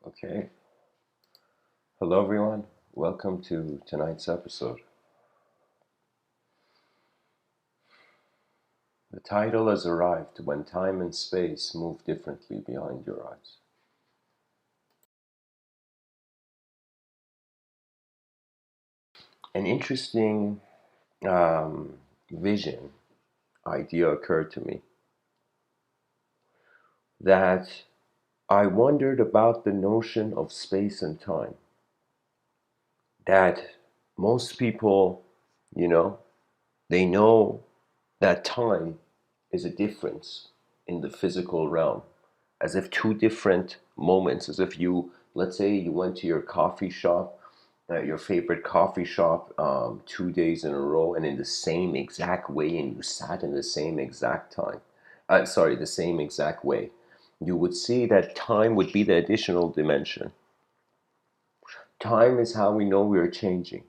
Okay. Hello, everyone. Welcome to tonight's episode. The title has arrived: When Time and Space Move Differently Behind Your Eyes. An interesting vision, idea occurred to me that I wondered about the notion of space and time. That most people, you know, they know that time is a difference in the physical realm, as if two different moments, as if you, let's say you went to your coffee shop, your favorite coffee shop, 2 days in a row, and in the same exact way, and you sat in the same exact time. Sorry, the same exact way. You would see that time would be the additional dimension. Time is how we know we are changing.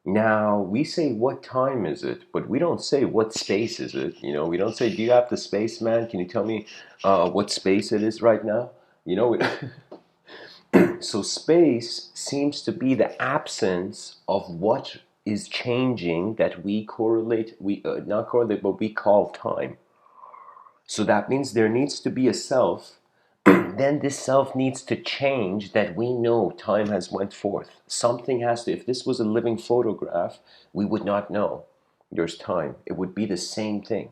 Now, we say, what time is it? But we don't say, what space is it? We don't say, do you have the space, man? Can you tell me what space it is right now? You know, so space seems to be the absence of what is changing that we correlate, we not correlate, but we call time. So that means there needs to be a self. Then this self needs to change, that we know time has went forth. Something has to, if this was a living photograph, we would not know there's time. It would be the same thing.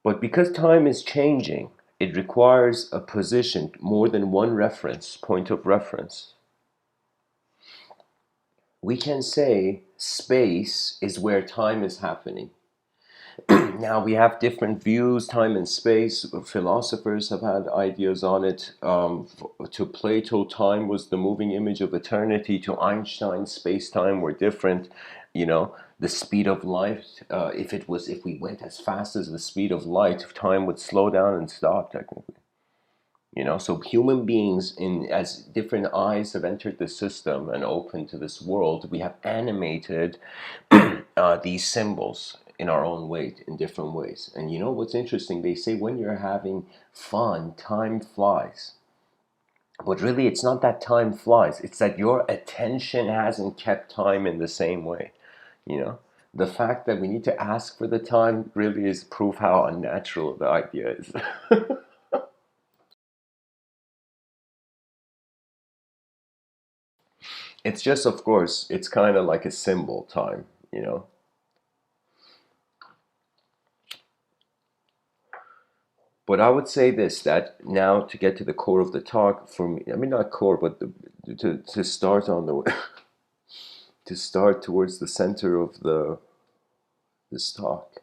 But because time is changing, it requires a position, more than one reference, point of reference. We can say space is where time is happening. Now we have different views, time and space. Philosophers have had ideas on it. To Plato, time was the moving image of eternity. To Einstein, space-time were different. The speed of light. If we went as fast as the speed of light, time would slow down and stop technically. So human beings, in as different eyes have entered the system and opened to this world, we have animated these symbols in our own way, in different ways. And you know what's interesting? They say when you're having fun, time flies. But really, it's not that time flies. It's that your attention hasn't kept time in the same way. The fact that we need to ask for the time really is proof how unnatural the idea is. It's just, of course, it's kind of like a symbol time, you know. But I would say this, that now to get to the core of the talk, for me, I mean, not core, but to start on the to start towards the center of this talk.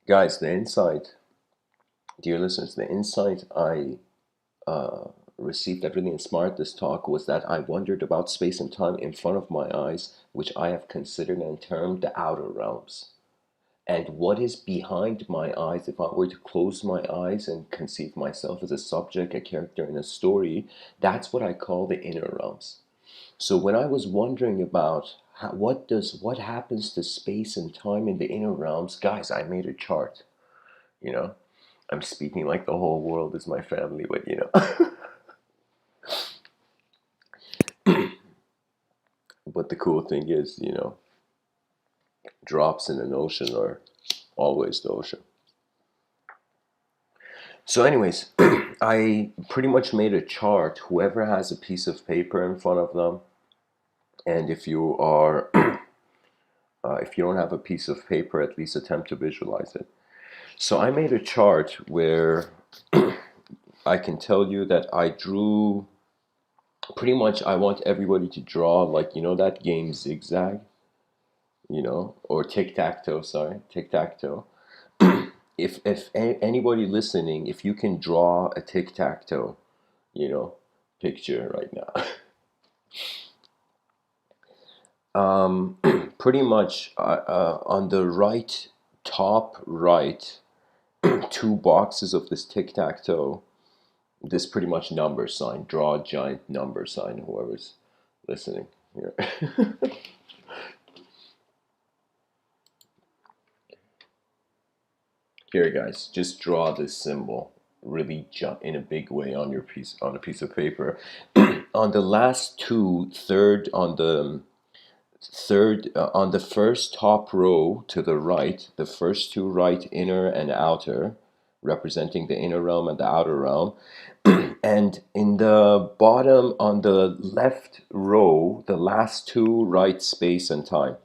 Guys, the insight, dear listeners, the insight I received that really inspired this talk was that I wondered about space and time in front of my eyes, which I have considered and termed the outer realms. And what is behind my eyes, if I were to close my eyes and conceive myself as a subject, a character in a story, that's what I call the inner realms. So when I was wondering about what happens to space and time in the inner realms, guys, I made a chart. You know, I'm speaking like the whole world is my family, but but the cool thing is, drops in an ocean are always the ocean. So, anyways, I pretty much made a chart. Whoever has a piece of paper in front of them, and if you don't have a piece of paper, at least attempt to visualize it. So, I made a chart where I can tell you that I drew. Pretty much, I want everybody to draw, like, that game Zigzag, or tic tac toe. Sorry, tic tac toe. If anybody listening, if you can draw a tic tac toe, you know, picture right now. Pretty much on the right, top right, two boxes of this tic tac toe, this pretty much number sign, draw a giant number sign, whoever's listening here. Here, guys, just draw this symbol really jump in a big way on your piece on a piece of paper. On the last two, on the first top row to the right, the first two right, inner and outer, representing the inner realm and the outer realm. And in the bottom on the left row, the last two write space and time.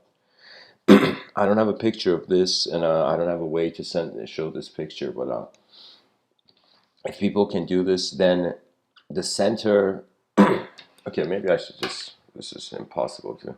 I don't have a picture of this, and I don't have a way to show this picture, but if people can do this, then the center. Okay, maybe I should just. This is impossible to.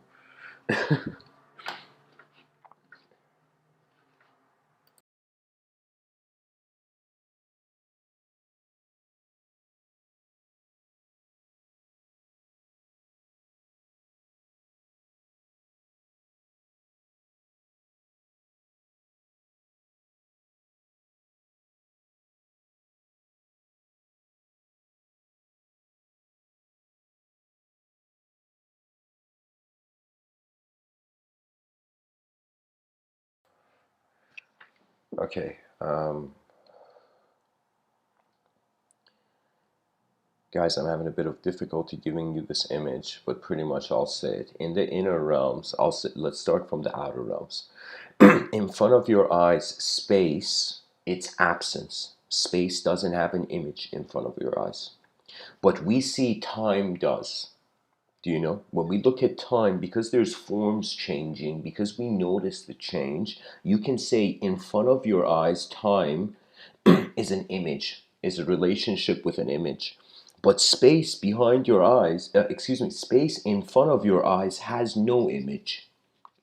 Okay. Guys, I'm having a bit of difficulty giving you this image, but pretty much I'll say it. In the inner realms, let's start from the outer realms. In front of your eyes, space, it's absence. Space doesn't have an image in front of your eyes. But we see time does. Do you know? When we look at time, because there's forms changing, because we notice the change, you can say in front of your eyes, time is an image, is a relationship with an image. But space behind your eyes, space in front of your eyes has no image.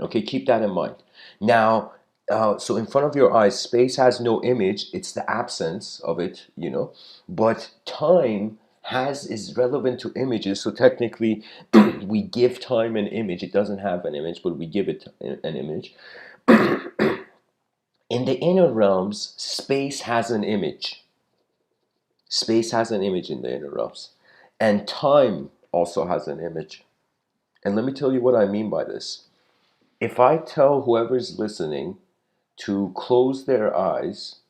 Okay, keep that in mind. Now, so in front of your eyes, space has no image. It's the absence of it, you know. But time is relevant to images. So technically, we give time an image. It doesn't have an image, but we give it an image. In the inner realms, space has an image. Space has an image in the inner realms, and time also has an image. And let me tell you what I mean by this. If I tell whoever's listening to close their eyes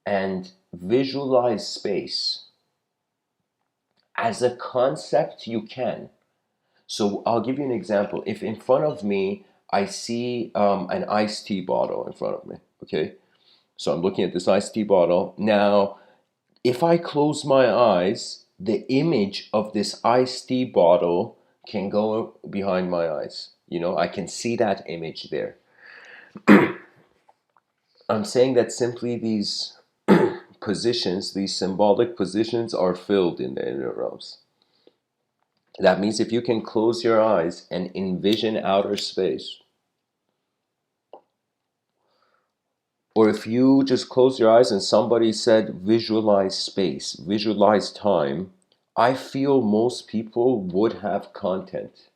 and visualize space as a concept, you can. So I'll give you an example. If in front of me I see an iced tea bottle in front of me, okay? So I'm looking at this iced tea bottle. Now, if I close my eyes, the image of this iced tea bottle can go behind my eyes. You know, I can see that image there. I'm saying that simply these positions, these symbolic positions, are filled in the inner realms. That means if you can close your eyes and envision outer space, or if you just close your eyes and somebody said visualize space, visualize time, I feel most people would have content.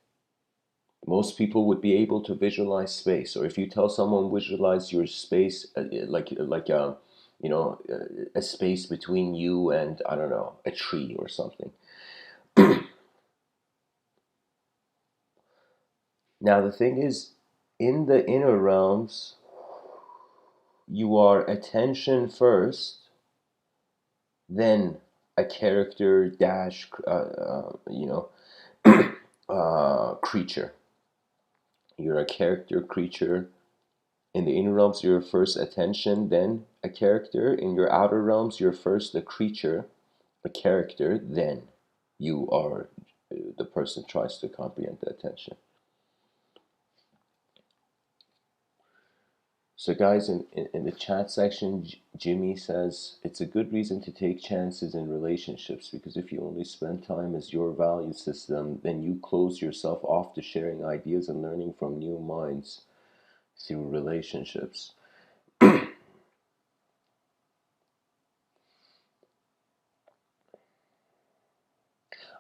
Most people would be able to visualize space. Or if you tell someone visualize your space, you know, a space between you and, I don't know, a tree or something. Now the thing is, in the inner realms, you are attention first, then a character dash, creature. You're a character creature. In the inner realms, you're first attention, then a character. In your outer realms, you're first a creature, a character, then you are the person tries to comprehend the attention. So guys, in the chat section, Jimmy says, it's a good reason to take chances in relationships, because if you only spend time as your value system, then you close yourself off to sharing ideas and learning from new minds through relationships.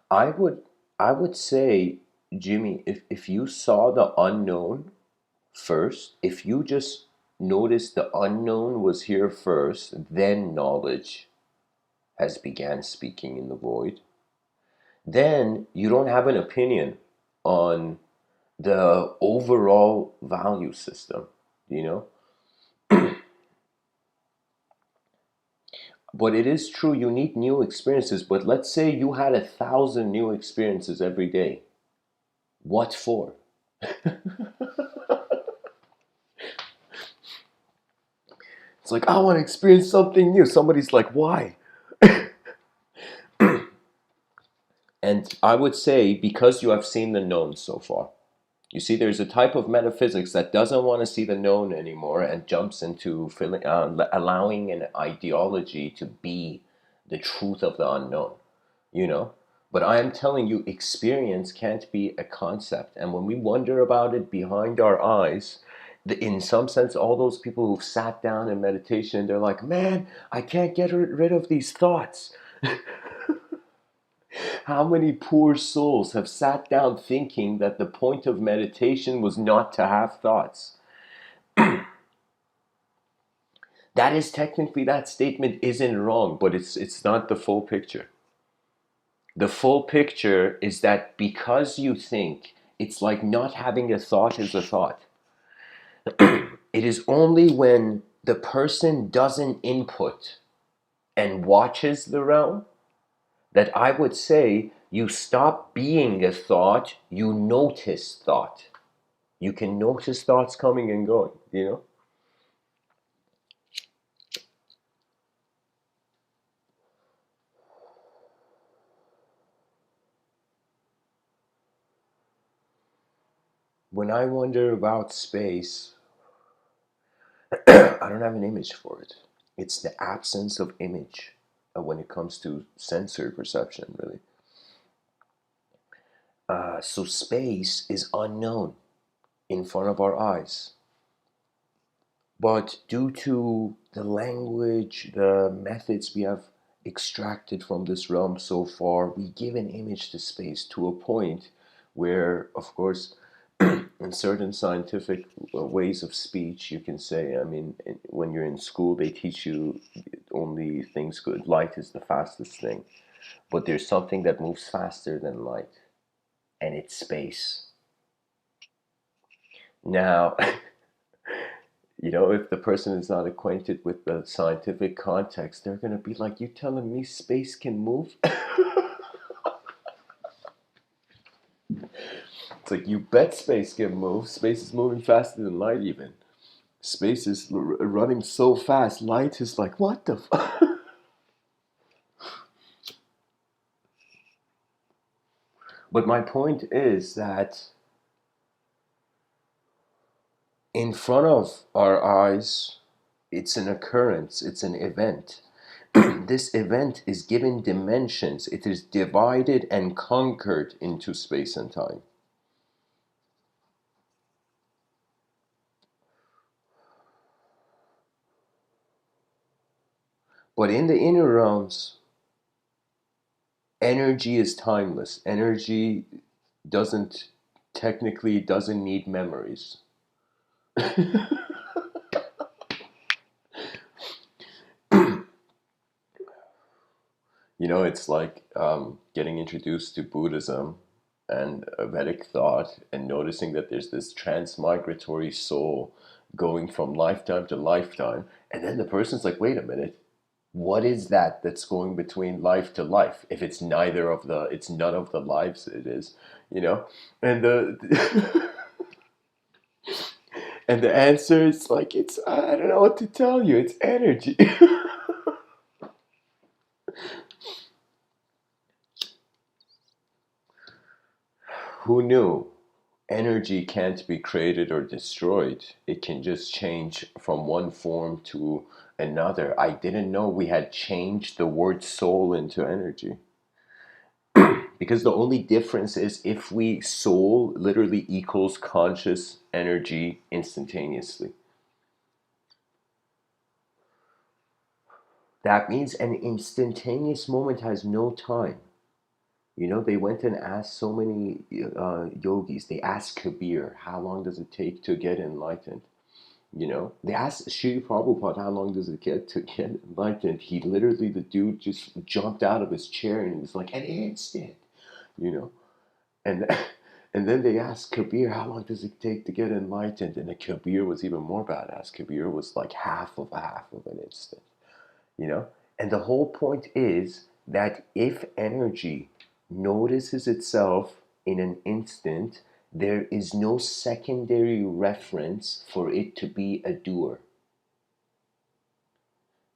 I would I would say, Jimmy, if you saw the unknown first, if you just noticed the unknown was here first, then knowledge has began speaking in the void, then you don't have an opinion on the overall value system, you know? But it is true, you need new experiences. But let's say you had 1,000 new experiences every day. What for? It's like, I want to experience something new. Somebody's like, why? And I would say, because you have seen the known so far. You see, there's a type of metaphysics that doesn't want to see the known anymore and jumps into allowing an ideology to be the truth of the unknown, you know? But I am telling you, experience can't be a concept. And when we wonder about it behind our eyes, in some sense, all those people who've sat down in meditation, they're like, man, I can't get rid of these thoughts. How many poor souls have sat down thinking that the point of meditation was not to have thoughts? That is technically, that statement isn't wrong, but it's not the full picture. The full picture is that because you think, it's like not having a thought is a thought. It is only when the person doesn't input and watches the realm that I would say you stop being a thought, you notice thought. You can notice thoughts coming and going, you know? When I wonder about space, I don't have an image for it. It's the absence of image when it comes to sensory perception, really. So space is unknown in front of our eyes. But due to the language, the methods we have extracted from this realm so far, we give an image to space to a point where, of course, in certain scientific ways of speech, you can say, I mean, when you're in school, they teach you only things good. Light is the fastest thing. But there's something that moves faster than light, and it's space. Now, you know, if the person is not acquainted with the scientific context, they're going to be like, you telling me space can move? It's like, you bet space can move. Space is moving faster than light, even. Space is running so fast, light is like, what the fuck? But my point is that in front of our eyes, it's an occurrence, it's an event. This event is given dimensions, it is divided and conquered into space and time. But in the inner realms, energy is timeless. Energy doesn't technically doesn't need memories. You know, it's like getting introduced to Buddhism and Vedic thought and noticing that there's this transmigratory soul going from lifetime to lifetime. And then the person's like, wait a minute, what is that that's going between life to life? If it's neither of the, it's none of the lives it is, you know? And the, and the answer is like, it's, I don't know what to tell you, it's energy. Who knew? Energy can't be created or destroyed. It can just change from one form to another. I didn't know we had changed the word soul into energy. Because the only difference is if we soul literally equals conscious energy instantaneously. That means an instantaneous moment has no time. You know, they went and asked so many yogis. They asked Kabir, how long does it take to get enlightened? You know, they asked Sri Prabhupada, how long does it get to get enlightened? He literally, the dude just jumped out of his chair and he was like, an instant, you know? And and then they asked Kabir, how long does it take to get enlightened? And the Kabir was even more badass. Kabir was like half of an instant, you know? And the whole point is that if energy notices itself in an instant, there is no secondary reference for it to be a doer.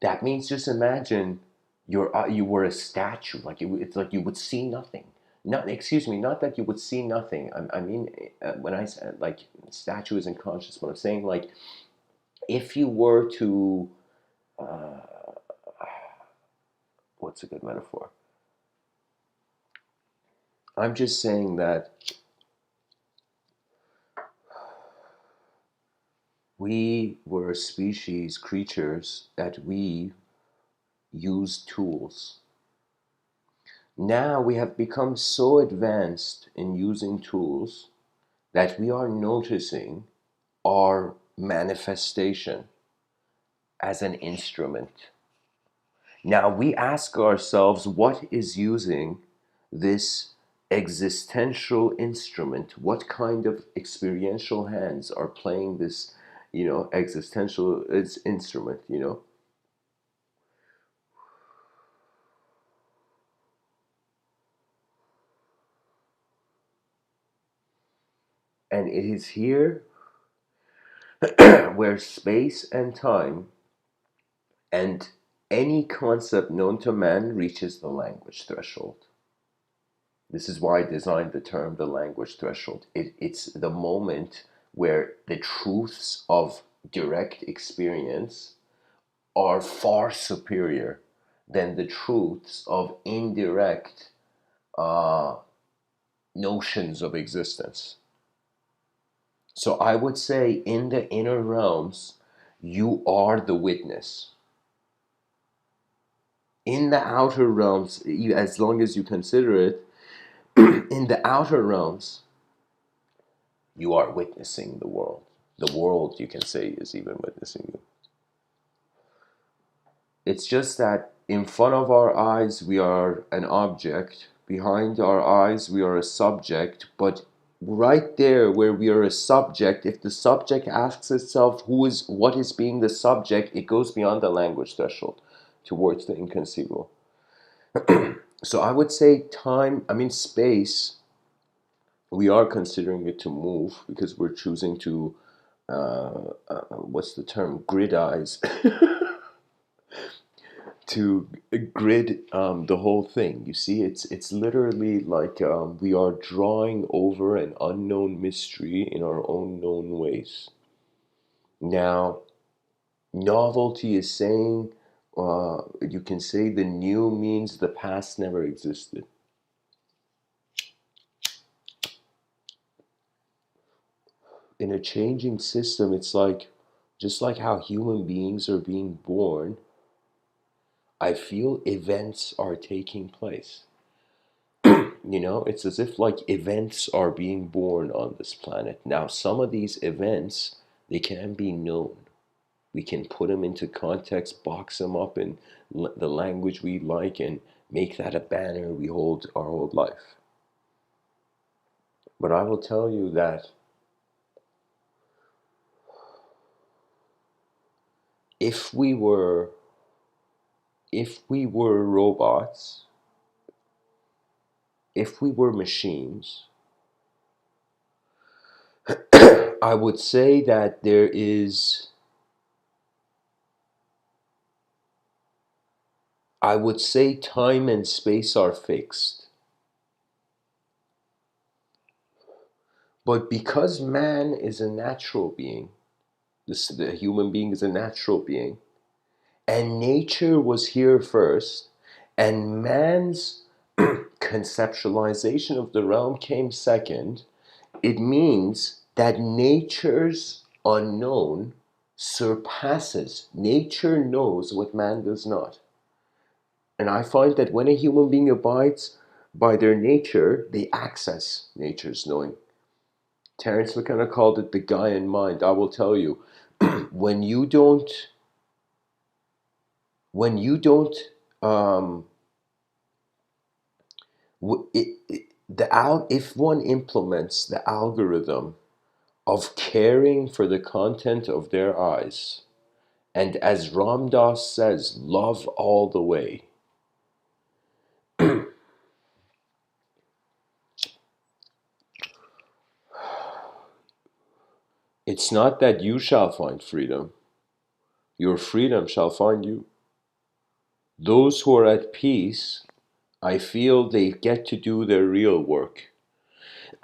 That means just imagine you were a statue, like it's like you would see nothing. Not, excuse me, not that you would see nothing. I mean, when I said like statue isn't conscious, but I'm saying like if you were to, uh, what's a good metaphor? I'm just saying that we were species, creatures, that we use tools. Now we have become so advanced in using tools that we are noticing our manifestation as an instrument. Now we ask ourselves, what is using this existential instrument? What kind of experiential hands are playing this, existential instrument? And it is here where space and time and any concept known to man reaches the language threshold. This is why I designed the term the language threshold. It's the moment where the truths of direct experience are far superior than the truths of indirect uh, notions of existence. So I would say in the inner realms, you are the witness. In the outer realms, as long as you consider it, in the outer realms, you are witnessing the world. The world, you can say, is even witnessing you. It's just that in front of our eyes, we are an object. Behind our eyes, we are a subject. But right there, where we are a subject, if the subject asks itself what is being the subject, it goes beyond the language threshold towards the inconceivable. So I would say space, we are considering it to move because we're choosing to, what's the term, gridize, to grid the whole thing. You see, it's literally like we are drawing over an unknown mystery in our own known ways. Now, novelty is saying, you can say the new means the past never existed. In a changing system, it's like, just like how human beings are being born, I feel events are taking place. It's as if like events are being born on this planet. Now, some of these events, they can be known. We can put them into context, box them up in the language we like, and make that a banner we hold our whole life. But I will tell you that if we were robots, if we were machines, I would say that I would say time and space are fixed. But because man is a natural being, the human being is a natural being, and nature was here first, and man's conceptualization of the realm came second, it means that nature's unknown surpasses. Nature knows what man does not. And I find that when a human being abides by their nature, they access nature's knowing. Terence McKenna called it the Gaian mind. I will tell you, when you don't, when you don't, um, if one implements the algorithm of caring for the content of their eyes And as Ram Dass says, love all the way. It's not that you shall find freedom. Your freedom shall find you. Those who are at peace, I feel they get to do their real work.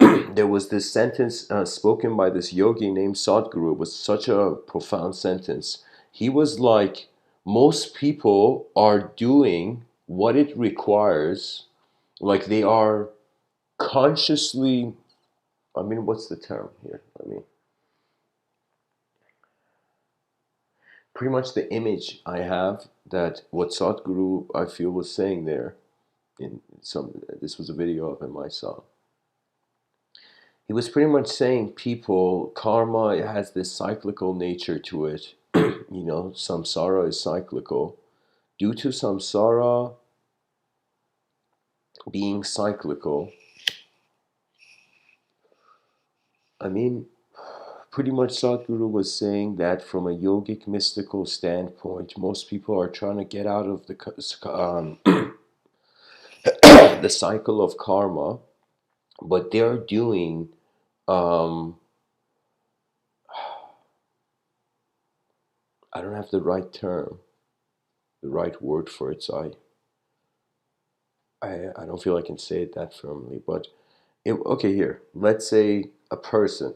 There was this sentence spoken by this yogi named Sadhguru. It was such a profound sentence. He was like, most people are doing what it requires, like they are consciously, what's the term here? Pretty much the image I have that what Sadhguru I feel was saying there this was a video of him I saw. He was pretty much saying people, karma has this cyclical nature to it. Samsara is cyclical. Due to samsara being cyclical, pretty much Sadhguru was saying that from a yogic mystical standpoint, most people are trying to get out of the the cycle of karma, but they're doing I don't have the right term, the right word for it, so I don't feel I can say it that firmly, but okay, here, let's say a person.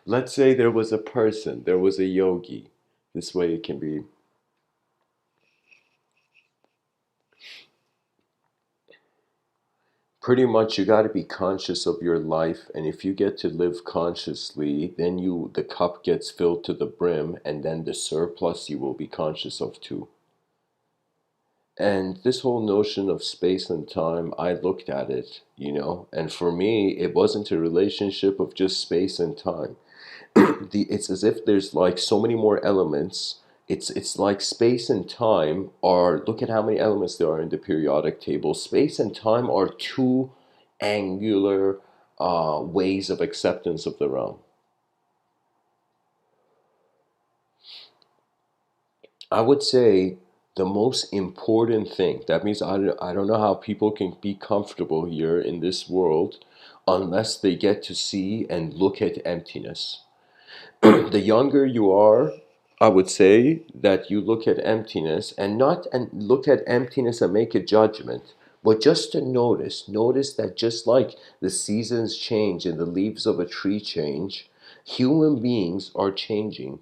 Let's say there was a person, there was a yogi. This way it can be. Pretty much you got to be conscious of your life, and if you get to live consciously, then the cup gets filled to the brim, and then the surplus you will be conscious of too. And this whole notion of space and time, I looked at it, and for me, it wasn't a relationship of just space and time. It's as if there's like so many more elements. It's like space and time are, look at how many elements there are in the periodic table. Space and time are two angular ways of acceptance of the realm. I would say the most important thing, that means I don't know how people can be comfortable here in this world unless they get to see and look at emptiness. The younger you are, I would say that you look at emptiness and look at emptiness and make a judgment, but just to notice that just like the seasons change and the leaves of a tree change, human beings are changing.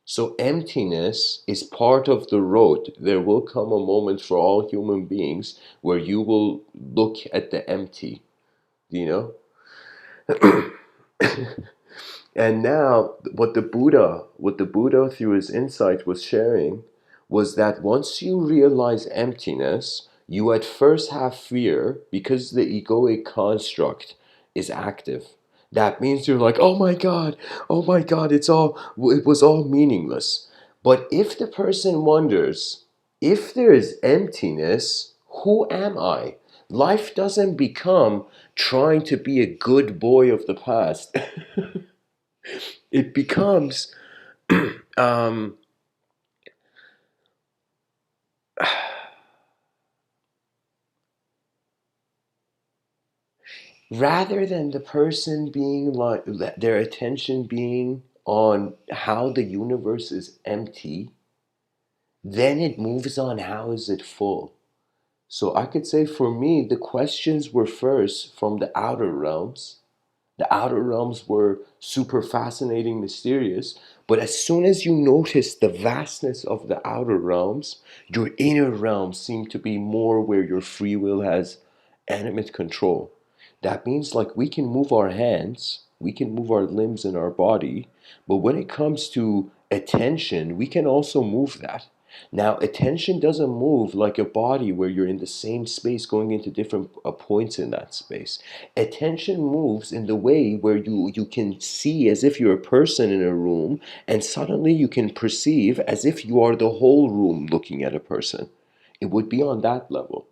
So emptiness is part of the road. There will come a moment for all human beings where you will look at the empty, you know? And now what the Buddha through his insight was sharing was that once you realize emptiness, you at first have fear because the egoic construct is active. That means you're like, oh my God, it was all meaningless. But if the person wonders, if there is emptiness, who am I? Life doesn't become trying to be a good boy of the past. It becomes um, rather than the person being like their attention being on how the universe is empty, then it moves on how is it full. So I could say for me, the questions were first from the outer realms. The outer realms were super fascinating, mysterious, but as soon as you notice the vastness of the outer realms, your inner realms seem to be more where your free will has animate control. That means like we can move our hands, we can move our limbs and our body, but when it comes to attention, we can also move that. Now, attention doesn't move like a body where you're in the same space going into different points in that space. Attention moves in the way where you can see as if you're a person in a room, and suddenly you can perceive as if you are the whole room looking at a person. It would be on that level.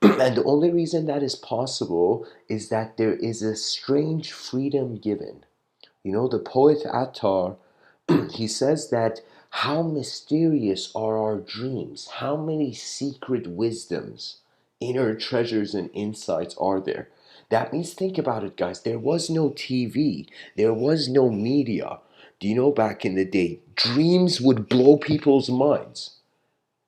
And the only reason that is possible is that there is a strange freedom given. The poet Attar he says that how mysterious are our dreams? How many secret wisdoms, inner treasures, and insights are there? That means, think about it, guys. There was no TV, there was no media. Do you know back in the day, dreams would blow people's minds?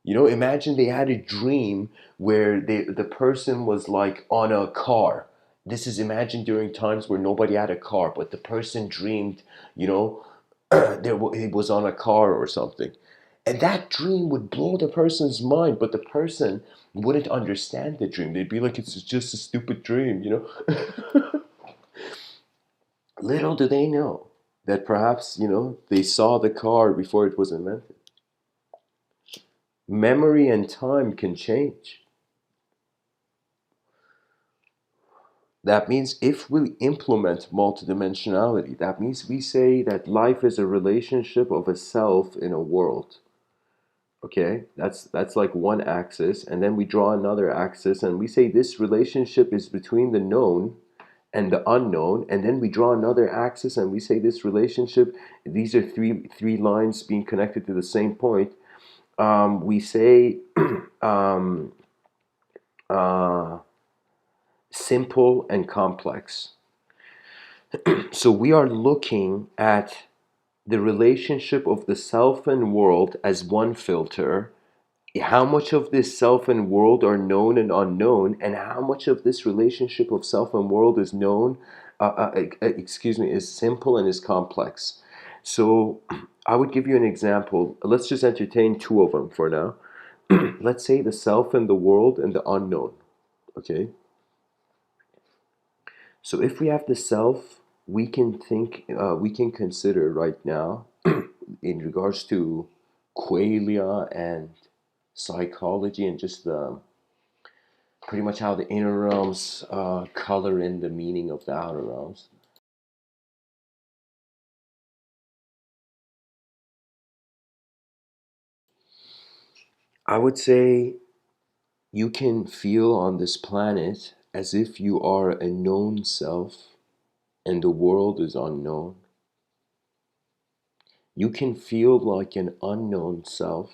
You know, imagine they had a dream where the person was like on a car. This is, imagine during times where nobody had a car, but the person dreamed, you know, he was on a car or something. And that dream would blow the person's mind, but the person wouldn't understand the dream. They'd be like, it's just a stupid dream, you know? Little do they know that perhaps, you know, they saw the car before it was invented. Memory and time can change. That means if we implement multidimensionality, that means we say that life is a relationship of a self in a world. Okay, that's like one axis, and then we draw another axis, and we say this relationship is between the known and the unknown, and then we draw another axis, and we say this relationship. These are three lines being connected to the same point. We say um, uh, simple and complex. So we are looking at the relationship of the self and world as one filter. How much of this self and world are known and unknown, and how much of this relationship of self and world is known, is simple and is complex. So I would give you an example. Let's just entertain two of them for now. Let's say the self and the world and the unknown. Okay. So if we have the self, we can consider right now in regards to qualia and psychology and just the pretty much how the inner realms color in the meaning of the outer realms. I would say you can feel on this planet as if you are a known self and the world is unknown. You can feel like an unknown self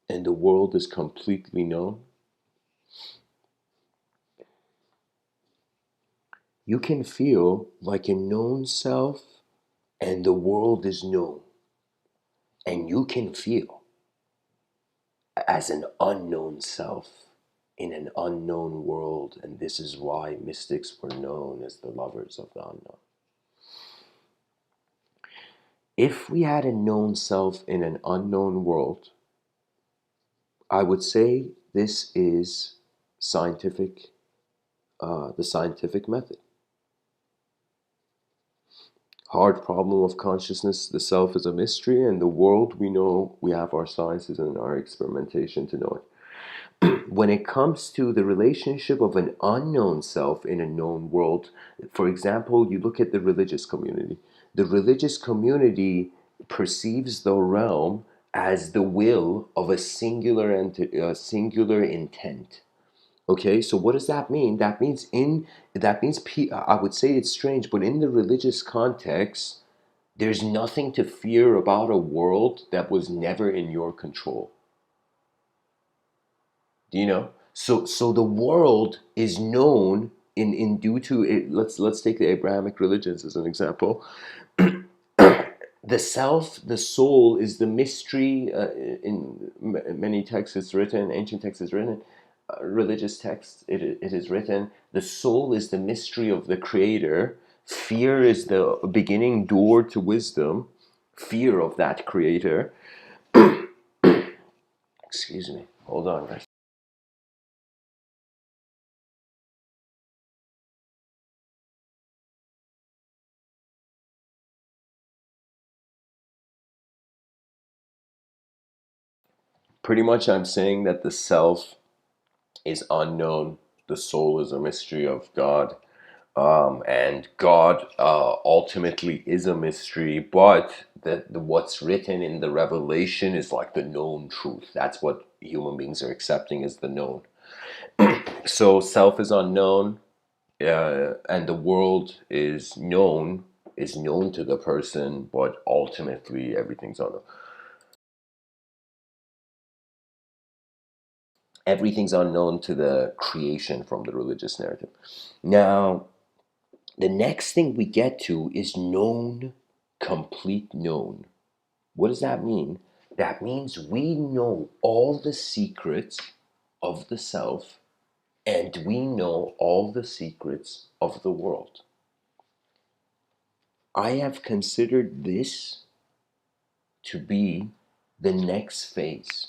and the world is completely known. You can feel like a known self and the world is known. And you can feel as an unknown self in an unknown world. And this is why mystics were known as the lovers of the unknown. If we had a known self in an unknown world, I would say this is the scientific method. Hard problem of consciousness, the self is a mystery, and the world we know, we have our sciences and our experimentation to know it. When it comes to the relationship of an unknown self in a known world, for example, you look at the religious community. The religious community perceives the realm as the will of a singular intent. Okay, so what does that mean? I would say it's strange, but in the religious context, there's nothing to fear about a world that was never in your control. Do you know? So the world is known in due to it. Let's take the Abrahamic religions as an example. The self, the soul, is the mystery. In many texts, it's written. Ancient texts is written. Religious texts, it is written. The soul is the mystery of the Creator. Fear is the beginning door to wisdom. Fear of that Creator. Excuse me. Hold on, guys. Pretty much, I'm saying that the self is unknown. The soul is a mystery of God. And God ultimately is a mystery, but what's written in the revelation is like the known truth. That's what human beings are accepting as the known. So self is unknown, and the world is known. is known to the person, but ultimately everything's unknown to the creation from the religious narrative. Now, the next thing we get to is known, complete known. What does that mean? That means we know all the secrets of the self, and we know all the secrets of the world. I have considered this to be the next phase.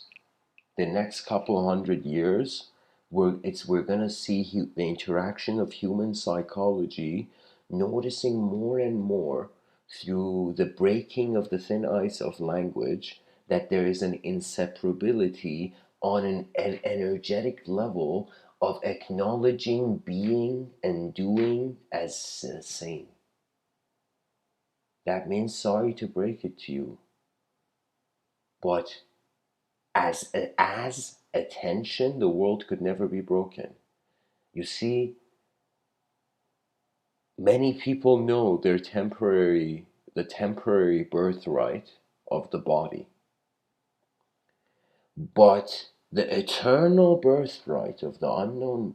The next couple hundred years, we're gonna see the interaction of human psychology, noticing more and more through the breaking of the thin ice of language that there is an inseparability on an energetic level of acknowledging being and doing as the same. That means, sorry to break it to you, but as attention, the world could never be broken. You see, many people know the temporary birthright of the body, but the eternal birthright of the unknown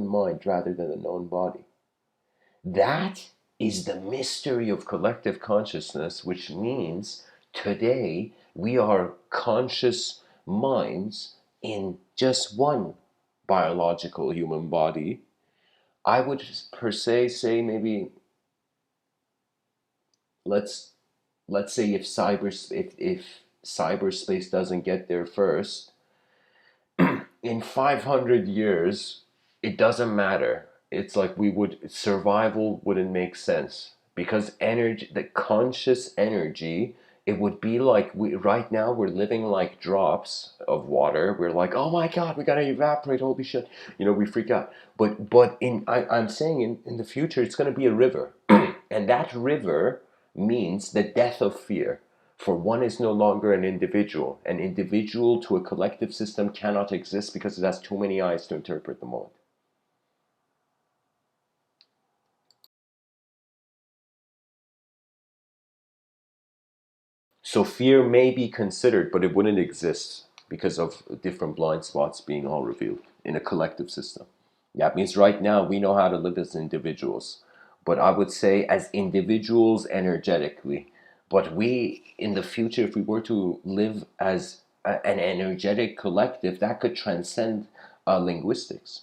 mind rather than the known body. That is the mystery of collective consciousness, which means today we are conscious minds in just one biological human body. I would per se say maybe let's say if cyberspace doesn't get there first, in 500 years, it doesn't matter. It's like survival wouldn't make sense because energy, the conscious energy, it would be like right now we're living like drops of water. We're like, oh my God, we gotta evaporate. Holy shit. We freak out. I'm saying in the future, it's gonna be a river. And that river means the death of fear. For one is no longer an individual. An individual to a collective system cannot exist because it has too many eyes to interpret the moment. So fear may be considered, but it wouldn't exist because of different blind spots being all revealed in a collective system. That means right now we know how to live as individuals, but I would say as individuals energetically. But we, in the future, if we were to live as an energetic collective, that could transcend linguistics.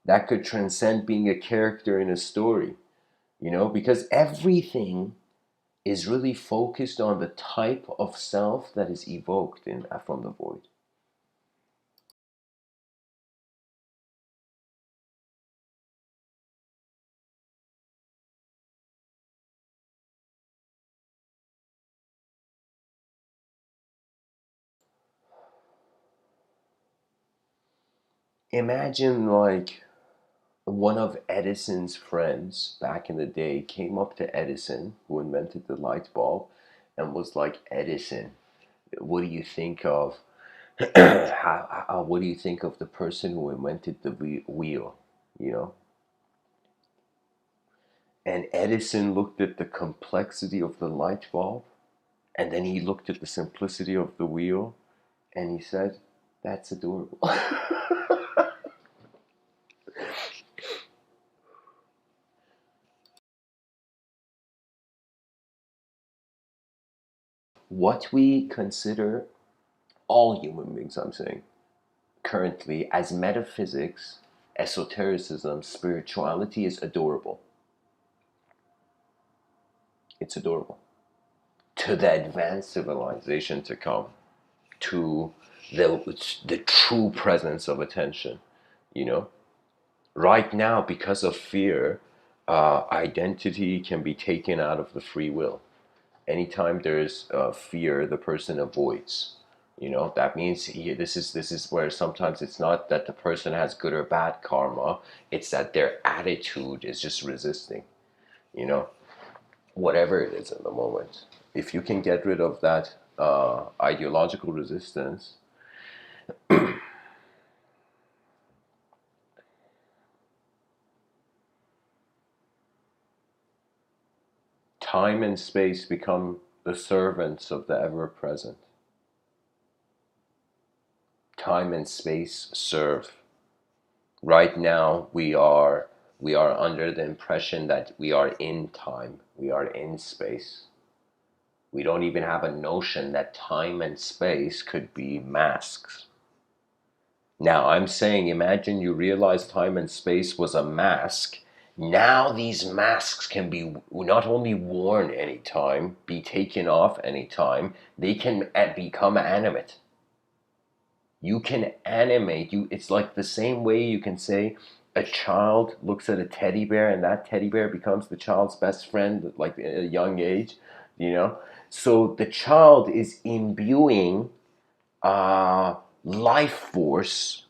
That could transcend being a character in a story, because everything is really focused on the type of self that is evoked from the void. Imagine like one of Edison's friends back in the day came up to Edison, who invented the light bulb, and was like, Edison, what do you think of what do you think of the person who invented the wheel? You know, and Edison looked at the complexity of the light bulb, and then he looked at the simplicity of the wheel, and he said, "That's adorable." What we consider, all human beings, I'm saying, currently as metaphysics, esotericism, spirituality is adorable. It's adorable. To the advanced civilization to come, to the true presence of attention, you know? Right now, because of fear, identity can be taken out of the free will. Anytime there's fear, the person avoids. That means this is where sometimes it's not that the person has good or bad karma, it's that their attitude is just resisting, you know, whatever it is in the moment. If you can get rid of that ideological resistance, Time and space become the servants of the ever-present. Time and space serve. Right now we are under the impression that we are in time, we are in space. We don't even have a notion that time and space could be masks. Now, I'm saying, imagine you realize time and space was a mask. Now these masks can be not only worn anytime, be taken off anytime, they can become animate. You can animate, it's like the same way you can say a child looks at a teddy bear and that teddy bear becomes the child's best friend, like at a young age, you know? So the child is imbuing life force,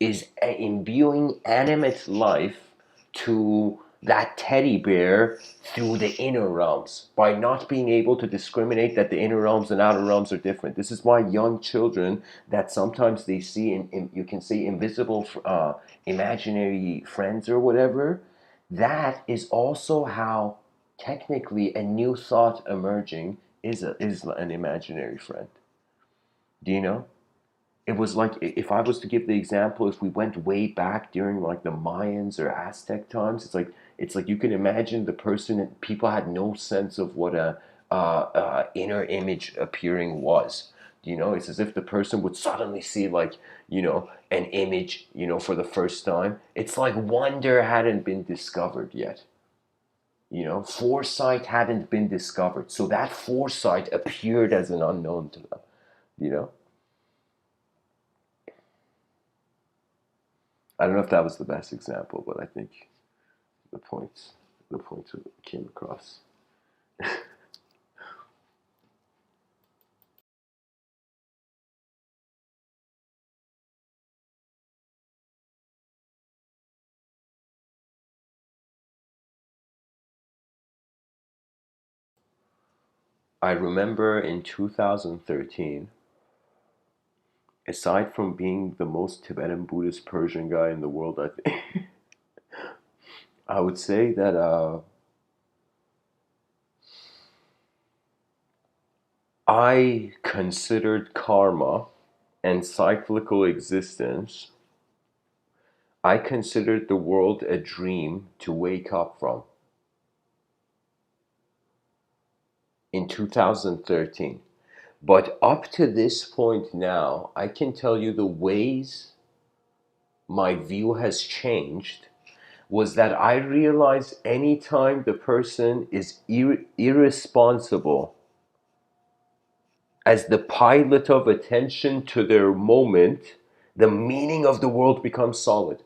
is imbuing animate life to that teddy bear through the inner realms by not being able to discriminate that the inner realms and outer realms are different. This is why young children that sometimes they see you can see invisible imaginary friends or whatever, that is also how technically a new thought emerging is an imaginary friend. Do you know? It was like, if I was to give the example, if we went way back during like the Mayans or Aztec times, it's like you can imagine the person. People had no sense of what a inner image appearing was. It's as if the person would suddenly see like an image for the first time. It's like wonder hadn't been discovered yet. Foresight hadn't been discovered, so that foresight appeared as an unknown to them. You know. I don't know if that was the best example, but I think the points the points came across. I remember in 2013, aside from being the most Tibetan Buddhist Persian guy in the world, I think I would say that I considered karma and cyclical existence. I considered the world a dream to wake up from in 2013. But up to this point now, I can tell you the ways my view has changed was that I realized anytime the person is irresponsible as the pilot of attention to their moment, the meaning of the world becomes solid.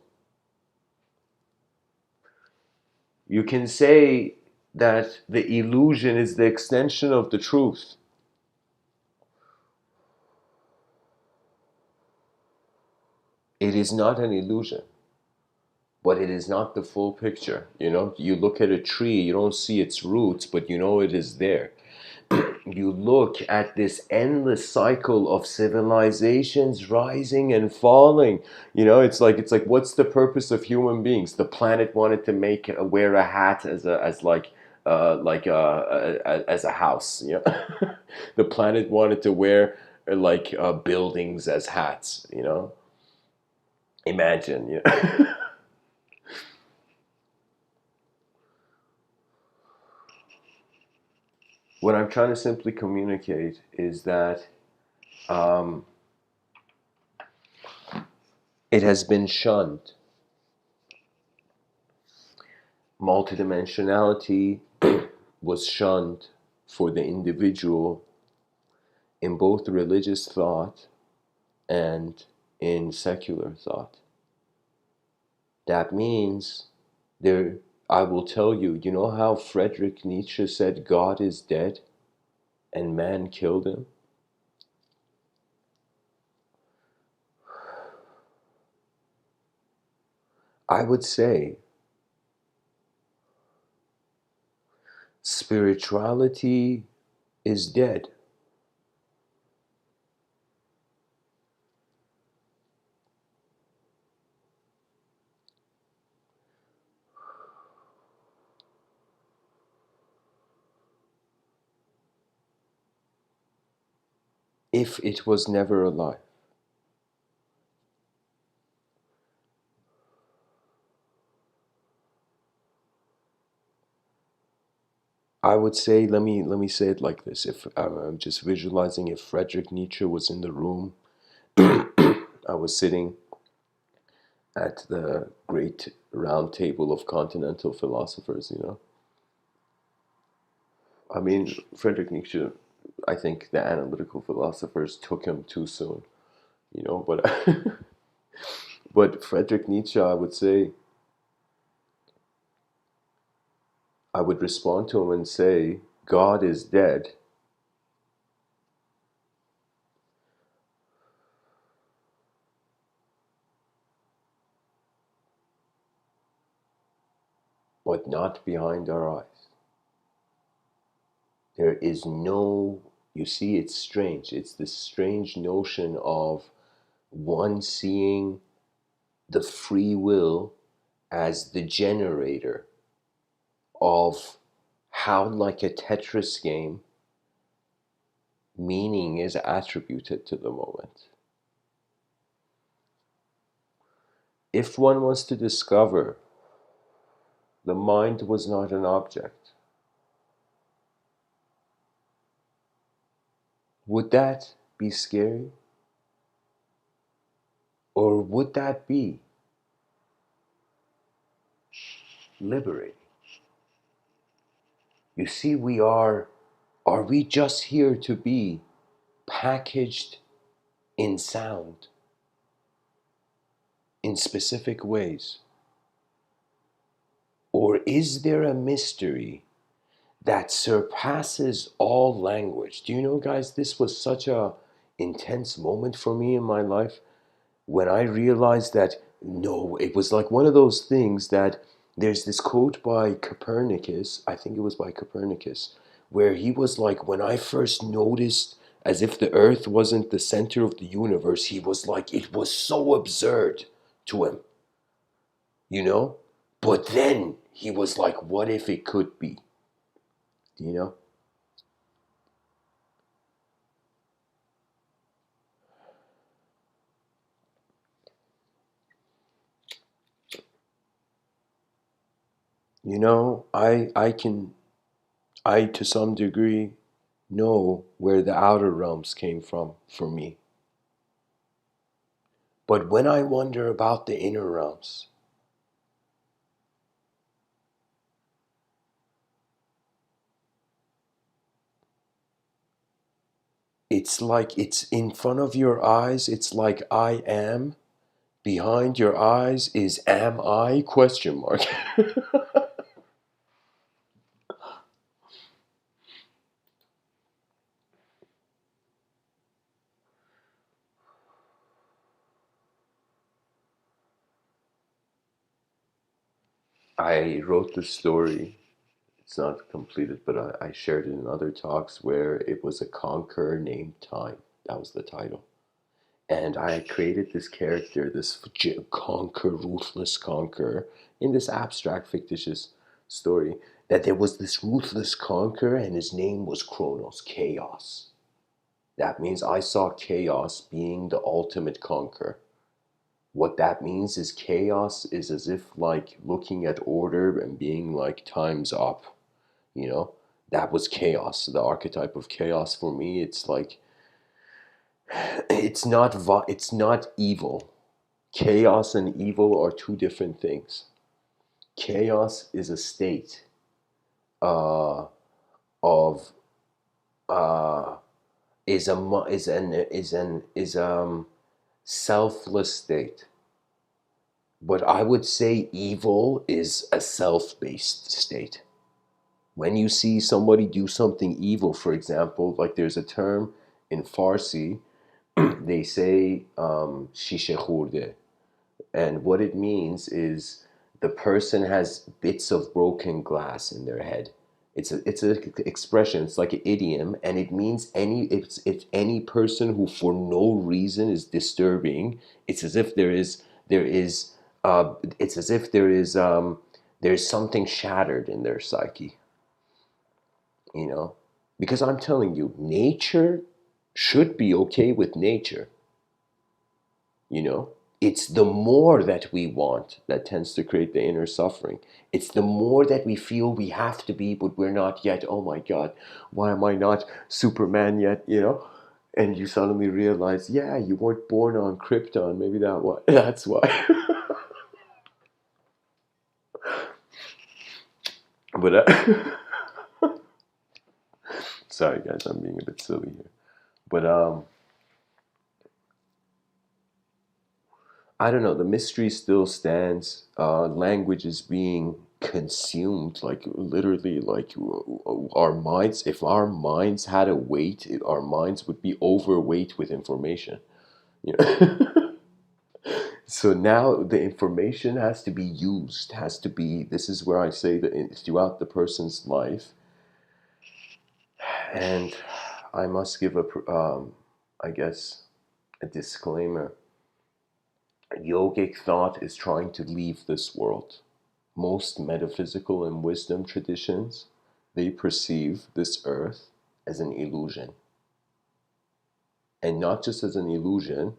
You can say that the illusion is the extension of the truth. It is not an illusion, but it is not the full picture. You look at a tree, you don't see its roots, but you know it is there. You look at this endless cycle of civilizations rising and falling. It's like what's the purpose of human beings? The planet wanted to wear a hat as a house. The planet wanted to wear buildings as hats. Imagine. What I'm trying to simply communicate is that um, it has been shunned. Multidimensionality was shunned for the individual in both religious thought and in secular thought. That means I will tell you, you know how Friedrich Nietzsche said God is dead and man killed him? I would say spirituality is dead. if it was never alive? I would say, let me say it like this. If I'm just visualizing, if Friedrich Nietzsche was in the room, I was sitting at the great round table of continental philosophers, I mean, Friedrich Nietzsche, I think the analytical philosophers took him too soon, but but Friedrich Nietzsche, I would say, I would respond to him and say, God is dead, but not behind our eyes. There is no, you see, it's strange. It's this strange notion of one seeing the free will as the generator of how, like a Tetris game, meaning is attributed to the moment. If one was to discover the mind was not an object, would that be scary? Or would that be liberating? You see, are we just here to be packaged in sound in specific ways? Or is there a mystery that surpasses all language? Do you know, guys, this was such a intense moment for me in my life when I realized that no, it was like one of those things that there's this quote by Copernicus, I think it was by Copernicus, where he was like, when I first noticed as if the earth wasn't the center of the universe, he was like, it was so absurd to him, you know? But then he was like, what if it could be? You know? I to some degree know where the outer realms came from for me. But when I wonder about the inner realms, it's like it's in front of your eyes, it's like I am. Behind your eyes is am I question mark. I wrote the story. It's not completed, but I shared it in other talks where it was a conqueror named Time. That was the title. And I had created this character, this ruthless conqueror, in this abstract, fictitious story. That there was this ruthless conqueror, and his name was Chronos, chaos. That means I saw chaos being the ultimate conqueror. What that means is chaos is as if like looking at order and being like time's up, you know? That was chaos, the archetype of chaos for me. It's like it's not evil. Chaos and evil are two different things. Chaos is a state uh, of uh, is selfless state. But I would say evil is a self-based state. When you see somebody do something evil, for example, like there's a term in Farsi, they say shishe khurde, and what it means is the person has bits of broken glass in their head. It's a expression. It's like an idiom, and it means it's any person who for no reason is disturbing. It's as if there is it's as if there's something shattered in their psyche. You know, because I'm telling you, nature. should be okay with nature, you know? It's the more that we want that tends to create the inner suffering. It's the more that we feel we have to be, but we're not yet. Oh my God, why am I not Superman yet, you know? And you suddenly realize, yeah, you weren't born on Krypton. Maybe that's why. But sorry guys, I'm being a bit silly here. But I don't know. The mystery still stands. Language is being consumed, like literally, like our minds. If our minds had a weight, our minds would be overweight with information. You know? So now the information has to be used. Has to be. This is where I say that throughout the person's life, and I must give I guess, a disclaimer. Yogic thought is trying to leave this world. Most metaphysical and wisdom traditions, they perceive this earth as an illusion. And not just as an illusion,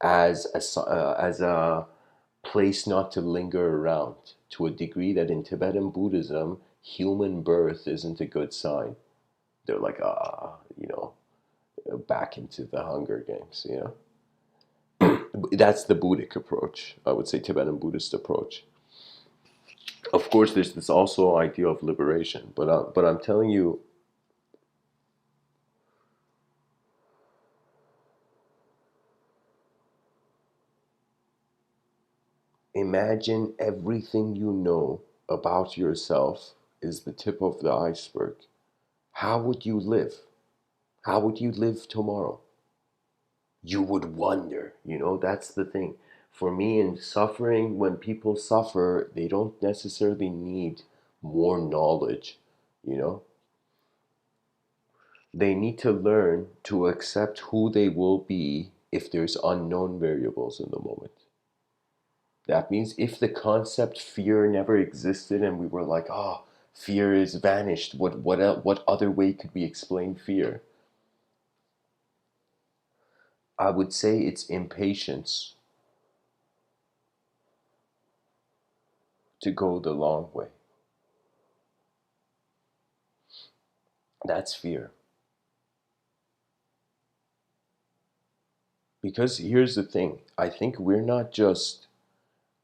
as a place not to linger around, to a degree that in Tibetan Buddhism, human birth isn't a good sign. They're like, back into the Hunger Games, you know? That's the Buddhic approach, I would say, Tibetan Buddhist approach. Of course, there's this also idea of liberation, but I'm telling you, imagine everything you know about yourself is the tip of the iceberg. How would you live? How would you live tomorrow? You would wonder, that's the thing. For me, in suffering, when people suffer, they don't necessarily need more knowledge, you know? They need to learn to accept who they will be if there's unknown variables in the moment. That means if the concept fear never existed and we were like, oh, fear is vanished, what other way could we explain fear? I would say it's impatience to go the long way. That's fear. Because here's the thing, I think we're not just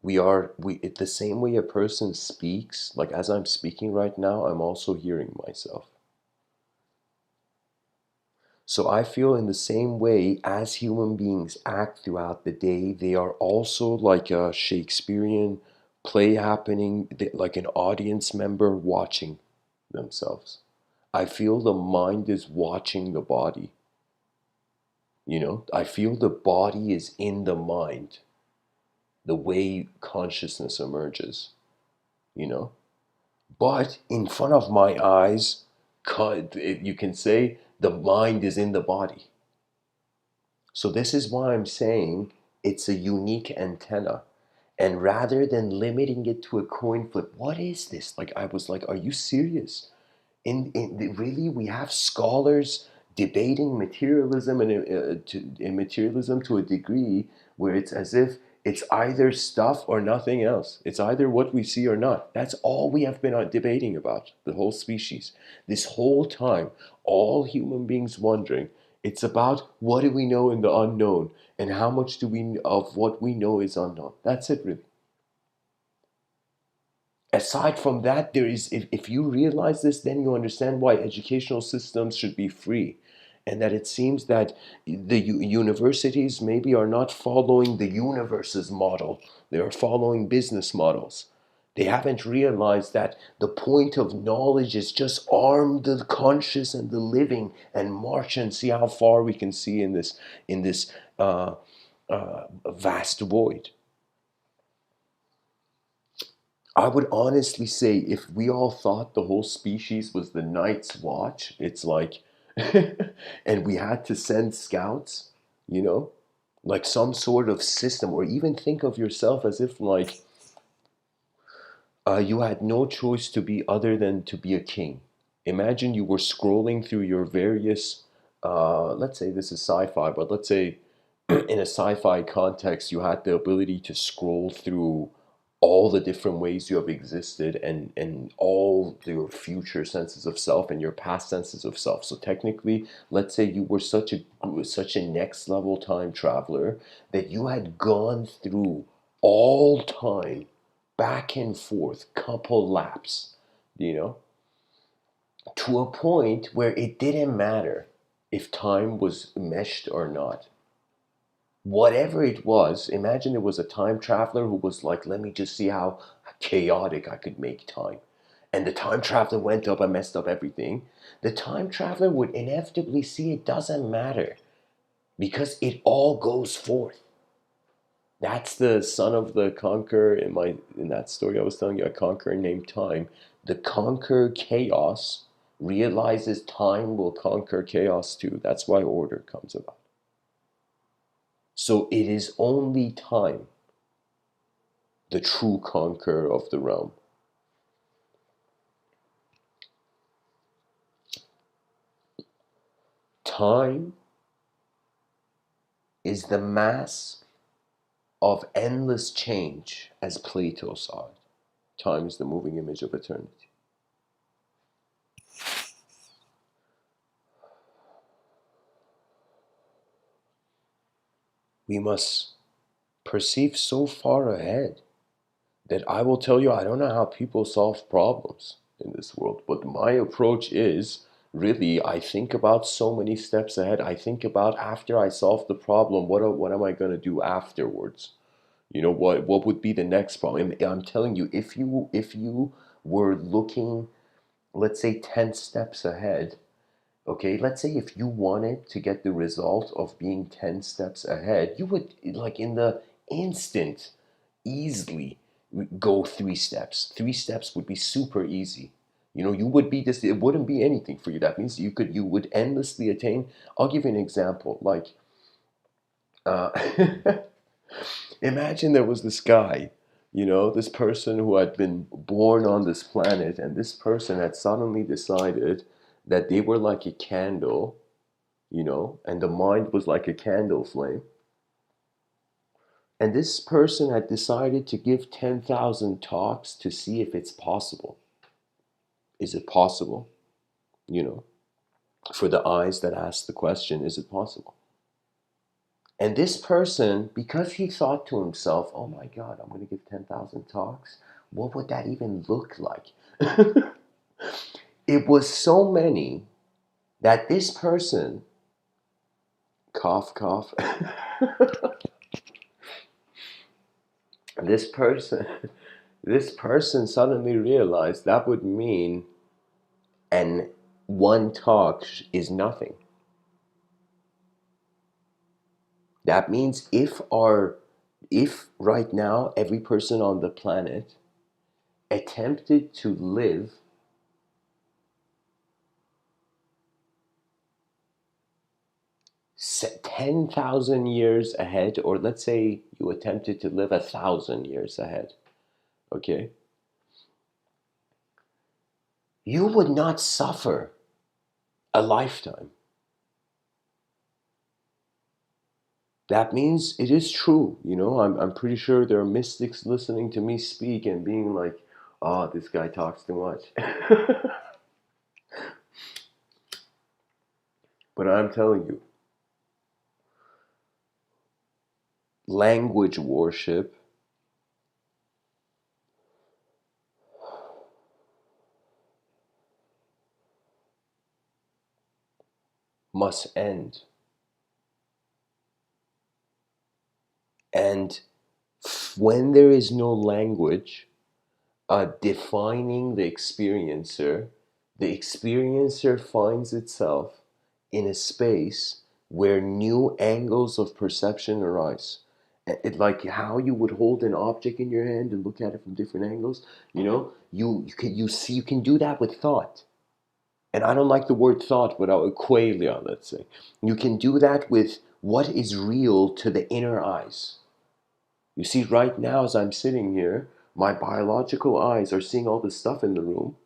the same way a person speaks, like as I'm speaking right now, I'm also hearing myself. So I feel in the same way as human beings act throughout the day, they are also like a Shakespearean play happening, like an audience member watching themselves. I feel the mind is watching the body. I feel the body is in the mind, the way consciousness emerges, you know? But in front of my eyes, you can say the mind is in the body. So this is why I'm saying it's a unique antenna. And rather than limiting it to a coin flip, what is this? Like I was like, are you serious? Really, we have scholars debating materialism and materialism to a degree where it's as if it's either stuff or nothing else. It's either what we see or not. That's all we have been debating about, the whole species. This whole time, all human beings wondering, it's about what do we know in the unknown and how much do we of what we know is unknown. That's it, really. Aside from that, there is, if you realize this, then you understand why educational systems should be free, and that it seems that the universities maybe are not following the universe's model. They are following business models. They haven't realized that the point of knowledge is just arm the conscious and the living and march and see how far we can see in this vast void. I would honestly say if we all thought the whole species was the Night's Watch, it's like, and we had to send scouts, you know, like some sort of system, or even think of yourself as if like you had no choice to be other than to be a king. Imagine you were scrolling through your various let's say this is sci-fi, but let's say in a sci-fi context, you had the ability to scroll through all the different ways you have existed and all your future senses of self and your past senses of self. So technically, let's say you were such a next level time traveler that you had gone through all time back and forth, couple laps, you know, to a point where it didn't matter if time was meshed or not. Whatever it was, imagine it was a time traveler who was like, let me just see how chaotic I could make time. And the time traveler went up and messed up everything. The time traveler would inevitably see it doesn't matter because it all goes forth. That's the son of the conqueror in that story I was telling you, a conqueror named Time. The conquer chaos realizes time will conquer chaos too. That's why order comes about. So it is only time, the true conqueror of the realm. Time is the mass of endless change, as Plato saw it. Time is the moving image of eternity. We must perceive so far ahead that I will tell you, I don't know how people solve problems in this world, but my approach is really, I think about so many steps ahead. I think about after I solve the problem, what am I going to do afterwards? You know, what would be the next problem? I'm telling you, if you were looking, let's say 10 steps ahead, okay, let's say if you wanted to get the result of being 10 steps ahead, you would, like, in the instant, easily go 3 steps. 3 steps would be super easy. You know, you would be this, it wouldn't be anything for you. That means you would endlessly attain. I'll give you an example. Like, uh, imagine there was this guy, you know, this person who had been born on this planet, and this person had suddenly decided that they were like a candle, you know, and the mind was like a candle flame. And this person had decided to give 10,000 talks to see if it's possible. Is it possible? You know, for the eyes that ask the question, is it possible? And this person, because he thought to himself, oh my God, I'm going to give 10,000 talks, what would that even look like? It was so many that this person, cough, cough, this person, this person suddenly realized that would mean, and one talk is nothing. That means if right now every person on the planet attempted to live 10,000 years ahead, or let's say you attempted to live 1,000 years ahead, okay, you would not suffer a lifetime. That means it is true, you know. I'm pretty sure there are mystics listening to me speak and being like, oh, this guy talks too much. But I'm telling you, language worship must end. And when there is no language defining the experiencer finds itself in a space where new angles of perception arise. It, like how you would hold an object in your hand and look at it from different angles. You know, you can do that with thought. And I don't like the word thought, but qualia, let's say. You can do that with what is real to the inner eyes. You see, right now as I'm sitting here, my biological eyes are seeing all this stuff in the room.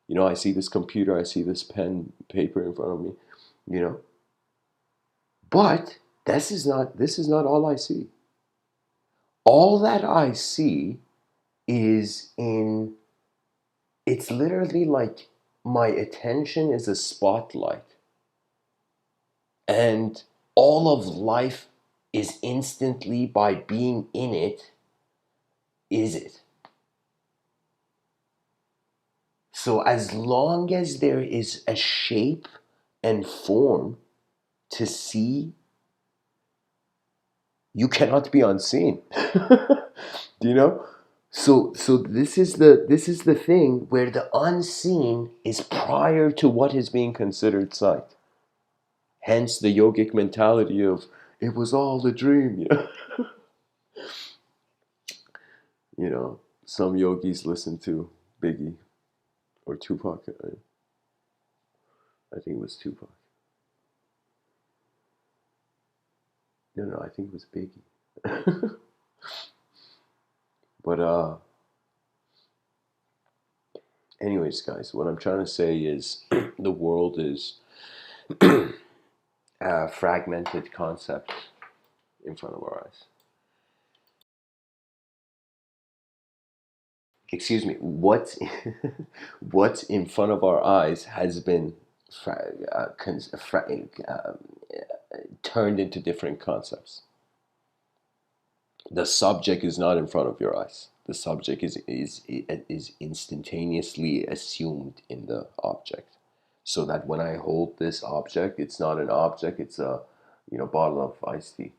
You know, I see this computer, I see this pen, paper in front of me, you know. But this is not all I see. All that I see is it's literally like my attention is a spotlight, and all of life is instantly, by being in it, is it. So as long as there is a shape and form to see, you cannot be unseen. Do you know? So this is the thing where the unseen is prior to what is being considered sight. Hence the yogic mentality of it was all a dream. Some yogis listen to Biggie or Tupac. I think it was Tupac. No, I think it was Biggie. But anyways, guys, what I'm trying to say is the world is a fragmented concept in front of our eyes. Excuse me, what's in front of our eyes has been turned into different concepts. The subject is not in front of your eyes. The subject is instantaneously assumed in the object, so that when I hold this object, it's not an object. It's a bottle of iced tea.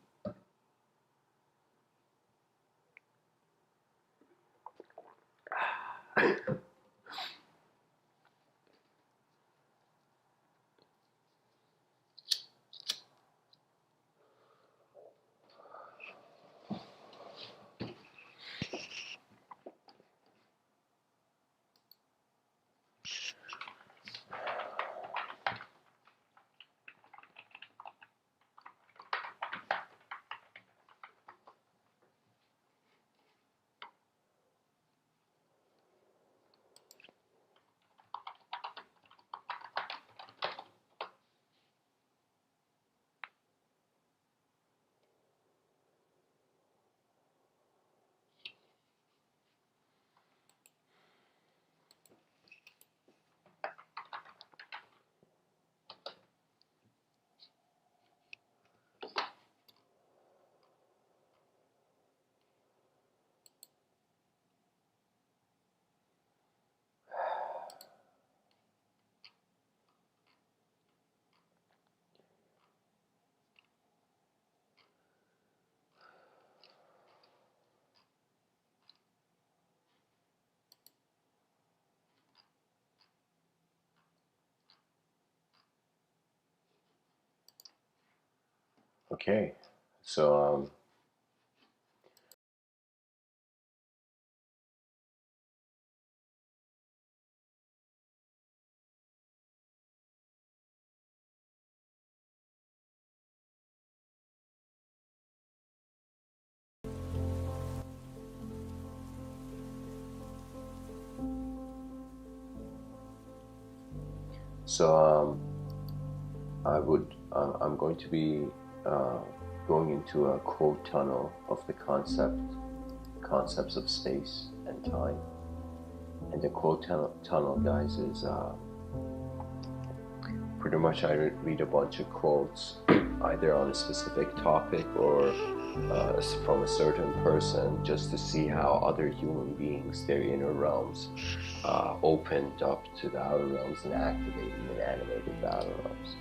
Okay, so So I'm going to be going into a quote tunnel of the concepts of space and time. And the quote tunnel, guys, is pretty much I read a bunch of quotes, either on a specific topic or from a certain person, just to see how other human beings, their inner realms, opened up to the outer realms and activated and animated the outer realms.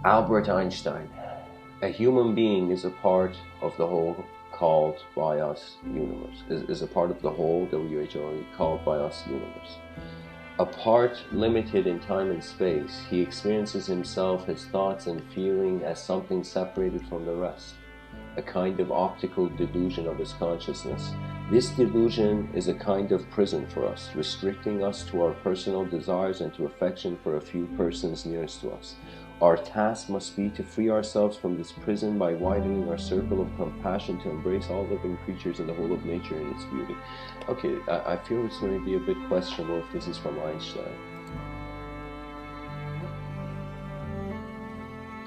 Albert Einstein: a human being is a part of the whole called by us universe. Is a part of the whole, WHO, called by us universe. A part limited in time and space, he experiences himself, his thoughts and feeling as something separated from the rest. A kind of optical delusion of his consciousness. This delusion is a kind of prison for us, restricting us to our personal desires and to affection for a few persons nearest to us. Our task must be to free ourselves from this prison by widening our circle of compassion to embrace all living creatures and the whole of nature in its beauty. Okay, I feel it's going to be a bit questionable if this is from Einstein.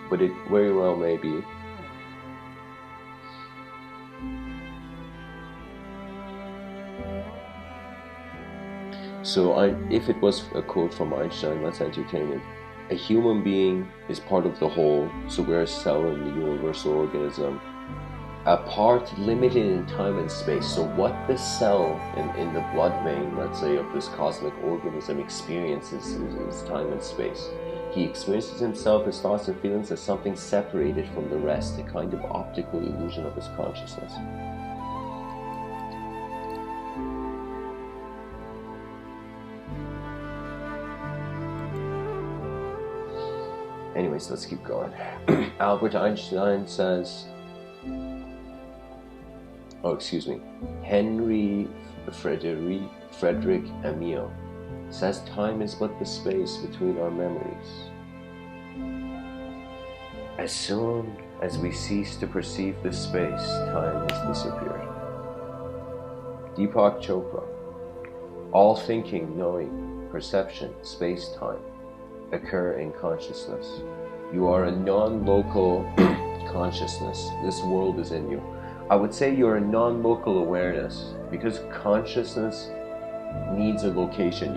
But it very well may be. So if it was a quote from Einstein, let's entertain it. A human being is part of the whole, so we're a cell in the universal organism. A part limited in time and space. So what the cell in the blood vein, let's say, of this cosmic organism experiences is time and space. He experiences himself, his thoughts and feelings, as something separated from the rest, a kind of optical illusion of his consciousness. Anyways, let's keep going. Albert Einstein says, Henry Frederick Emile says time is but the space between our memories. As soon as we cease to perceive this space, time has disappeared. Deepak Chopra. All thinking, knowing, perception, space-time occur in consciousness. You are a non-local consciousness. This world is in you. I would say you're a non-local awareness, because consciousness needs a location.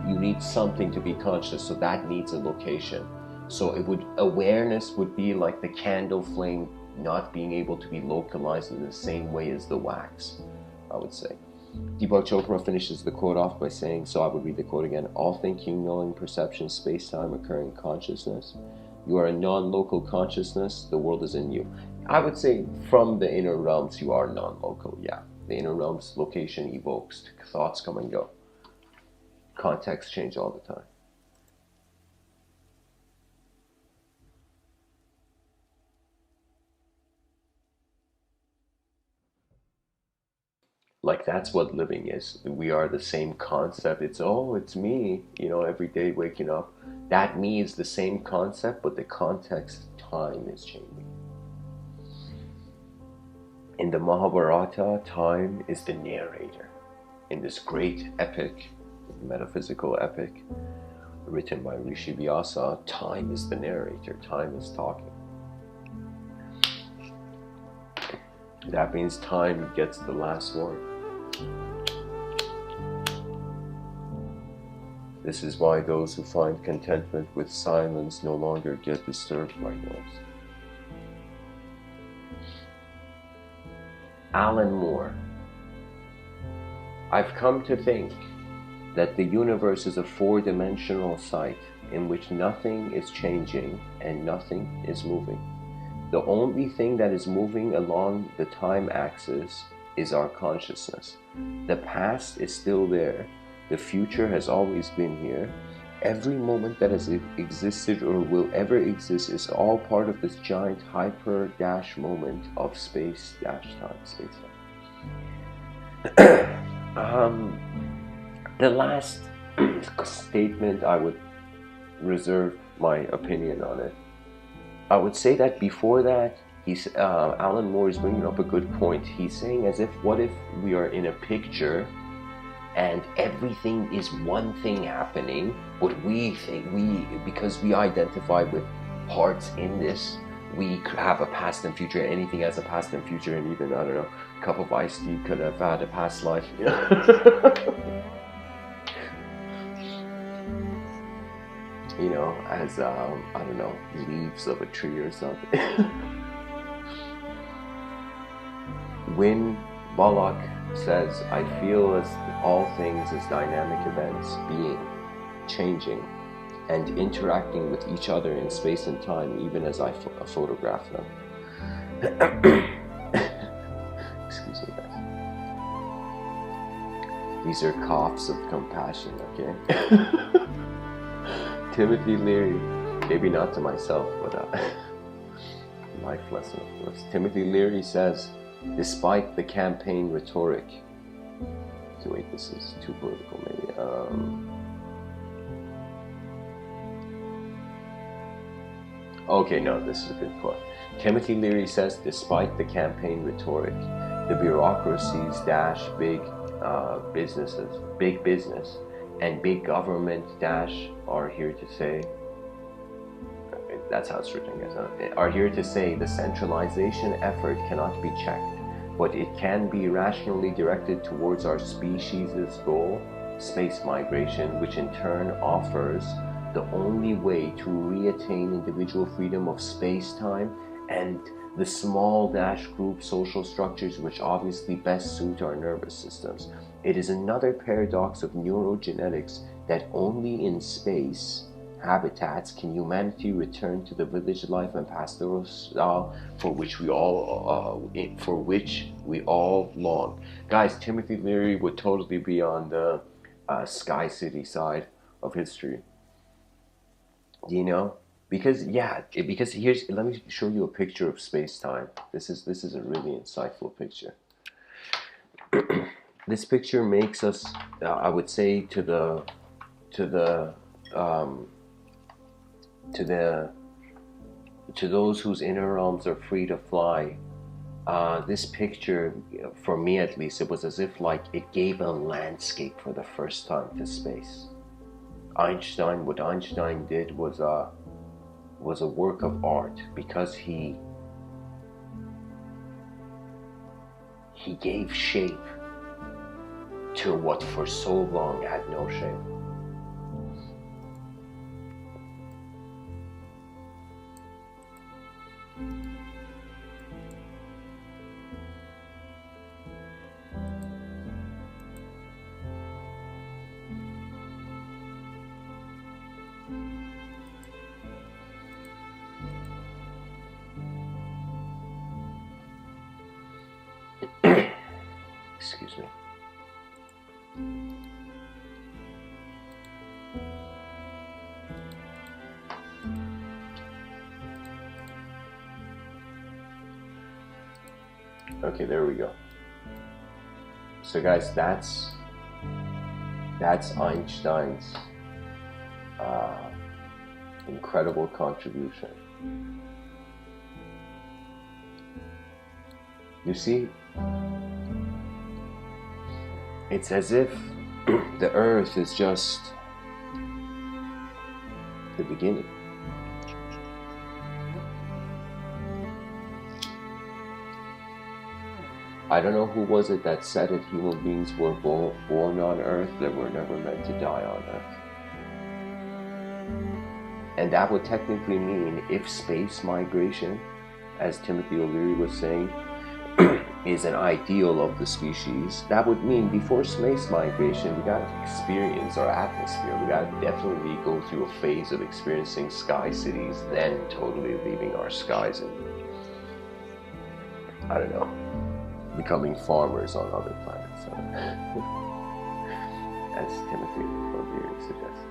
You need something to be conscious, so that needs a location. So awareness would be like the candle flame not being able to be localized in the same way as the wax, I would say. Deepak Chopra finishes the quote off by saying, so I would read the quote again, all thinking, knowing, perception, space-time occur in consciousness. You are a non-local consciousness, the world is in you. I would say from the inner realms you are non-local, yeah. The inner realms location evokes, thoughts come and go. Contexts change all the time. Like that's what living is. We are the same concept. It's me, every day waking up. That me is the same concept, but the context, time is changing. In the Mahabharata, time is the narrator. In this great epic, metaphysical epic, written by Rishi Vyasa, time is the narrator, time is talking. That means time gets the last word. This is why those who find contentment with silence no longer get disturbed by noise. Alan Moore. I've come to think that the universe is a four-dimensional site in which nothing is changing and nothing is moving. The only thing that is moving along the time axis is our consciousness. The past is still there. The future has always been here. Every moment that has existed or will ever exist is all part of this giant hyper-dash moment of space-time, space-time. The last statement, I would reserve my opinion on it. I would say that before that, Alan Moore is bringing up a good point. He's saying as if, what if we are in a picture and everything is one thing happening, but we think because we identify with parts in this, we have a past and future. Anything has a past and future, and even, I don't know, a cup of iced tea could have had a past life. As I don't know, leaves of a tree or something. When Balak says, I feel as all things as dynamic events, being, changing, and interacting with each other in space and time, even as I photograph them. Excuse me, guys. These are coughs of compassion, okay? Timothy Leary, maybe not to myself, but life lesson, of course. Timothy Leary says, despite the campaign rhetoric, so wait, this is too political maybe. Okay, no, this is a good quote. Timothy Leary says, despite the campaign rhetoric, the bureaucracies dash big businesses, big business, and big government dash are here to say, that's how it's written, are here to say the centralization effort cannot be checked, but it can be rationally directed towards our species' goal, space migration, which in turn offers the only way to reattain individual freedom of space-time and the small dash group social structures which obviously best suit our nervous systems. It is another paradox of neurogenetics that only in space habitats can humanity return to the village life and pastoral style for which we all long. Guys, Timothy Leary would totally be on the Sky City side of history. You know, because here's, let me show you a picture of space-time. This is a really insightful picture. This picture makes us, I would say, to those whose inner realms are free to fly. This picture, for me at least, it was as if like it gave a landscape for the first time to space. What Einstein did was a work of art because he gave shape to what for so long had no shape. Excuse me. Okay, there we go. So guys, that's Einstein's incredible contribution. You see, it's as if the Earth is just the beginning. I don't know who was it that said it, human beings were born on Earth, that were never meant to die on Earth. And that would technically mean if space migration, as Timothy O'Leary was saying, is an ideal of the species, that would mean before space migration, we gotta experience our atmosphere. We gotta definitely go through a phase of experiencing sky cities, then totally leaving our skies and, I don't know, becoming farmers on other planets, as Timothy O'Leary suggests.